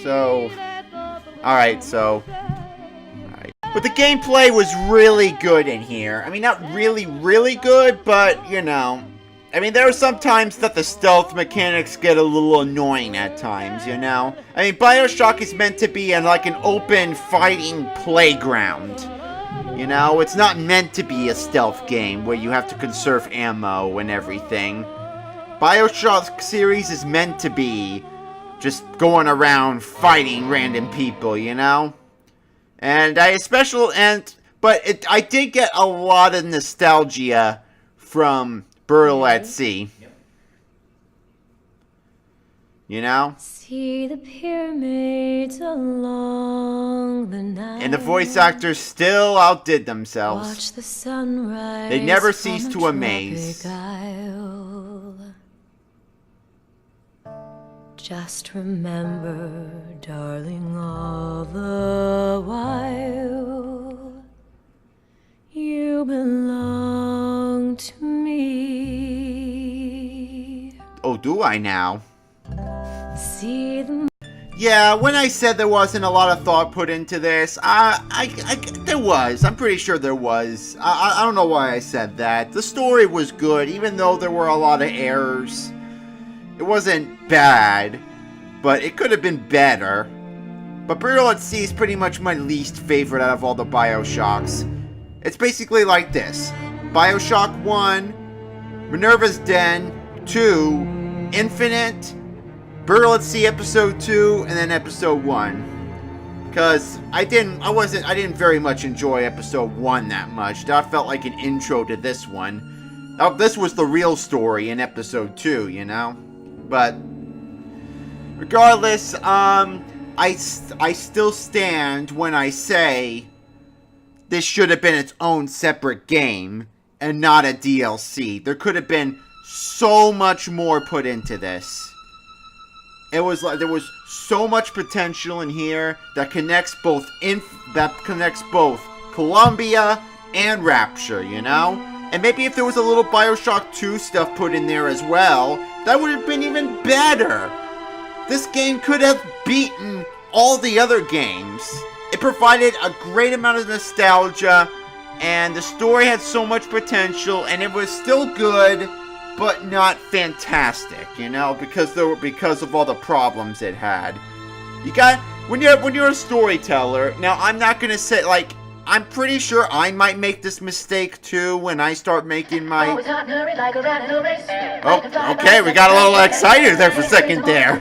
So, alright, so... Alright. But the gameplay was really good in here. I mean, not really, really good, but, you know... I mean, there are some times that the stealth mechanics get a little annoying at times, you know? I mean, BioShock is meant to be like an open fighting playground. You know, it's not meant to be a stealth game where you have to conserve ammo and everything. BioShock series is meant to be just going around fighting random people, you know? And I did get a lot of nostalgia from Burial at Sea. You know? See the pyramids along the night. And the voice actors still outdid themselves. Watch the sunrise. They never cease to amaze. Just remember, darling, all the while you belong to me. Oh, do I now? See the... Yeah, when I said there wasn't a lot of thought put into this, there was. I'm pretty sure there was. I don't know why I said that. The story was good, even though there were a lot of errors. It wasn't bad, but it could have been better. But Burial at Sea is pretty much my least favorite out of all the BioShocks. It's basically like this. BioShock 1, Minerva's Den, 2, Infinite, Burial at Sea Episode 2, and then Episode 1. Because I didn't very much enjoy Episode 1 that much. That felt like an intro to this one. This was the real story in Episode 2, you know? But regardless, I still stand when I say this should have been its own separate game and not a DLC. There could have been so much more put into this. It was like there was so much potential in here that connects both Columbia and Rapture, you know? And maybe if there was a little BioShock 2 stuff put in there as well, that would have been even better. This game could have beaten all the other games. It provided a great amount of nostalgia, and the story had so much potential, and it was still good, but not fantastic, you know, because of all the problems it had. When you're a storyteller, now I'm not gonna say, like, I'm pretty sure I might make this mistake too when I start making my... Oh, okay, we got a little excited there for a second there.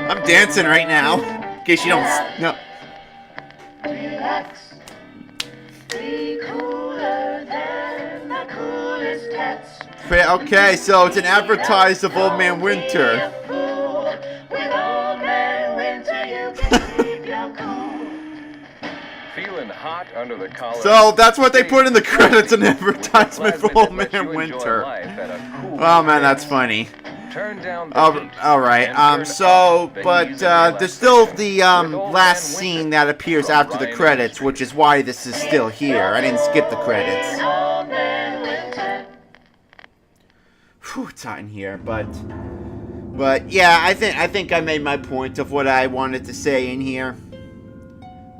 I'm dancing right now, in case you don't know. Okay, so it's an advertise of Old Man Winter. Feeling hot under the collar. So that's what they put in the credits, an advertisement for Old Man Winter. Oh man, that's funny. Alright, there's still the last scene that appears after the credits, which is why this is still here. I didn't skip the credits. Whew, it's hot in here, but yeah, I think I made my point of what I wanted to say in here.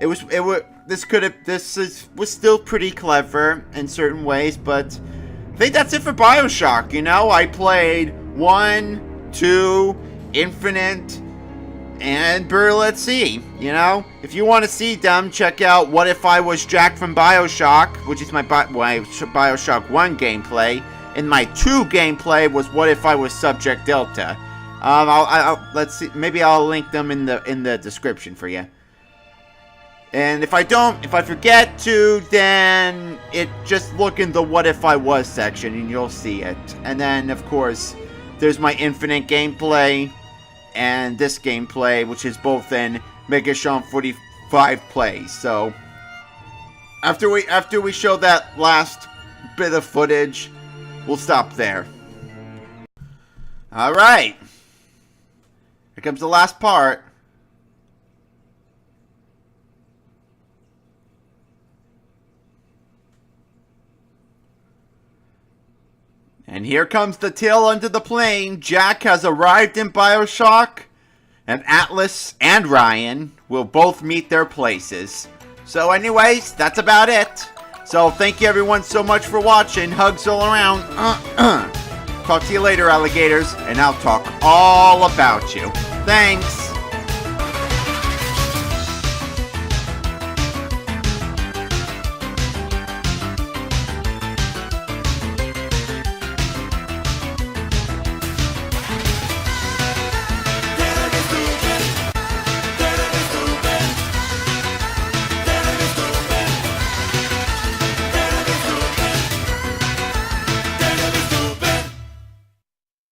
was still pretty clever in certain ways, but I think that's it for BioShock. You know, I played 1, 2, Infinite, and Burial at Sea. You know, if you want to see them, check out What If I Was Jack from BioShock, which is my BioShock 1 gameplay, and my 2 gameplay was What If I Was Subject Delta. Let's see, maybe I'll link them in the description for you. And if I forget to, then just look in the What If I Was section and you'll see it. And then, of course, there's my Infinite gameplay and this gameplay, which is both in MegaSean45 plays. So, after we show that last bit of footage, we'll stop there. Alright. Here comes the last part. And here comes the tail under the plane. Jack has arrived in BioShock, and Atlas and Ryan will both meet their places. So anyways, that's about it. So thank you everyone so much for watching. Hugs all around. Talk to you later, alligators, and I'll talk all about you. Thanks.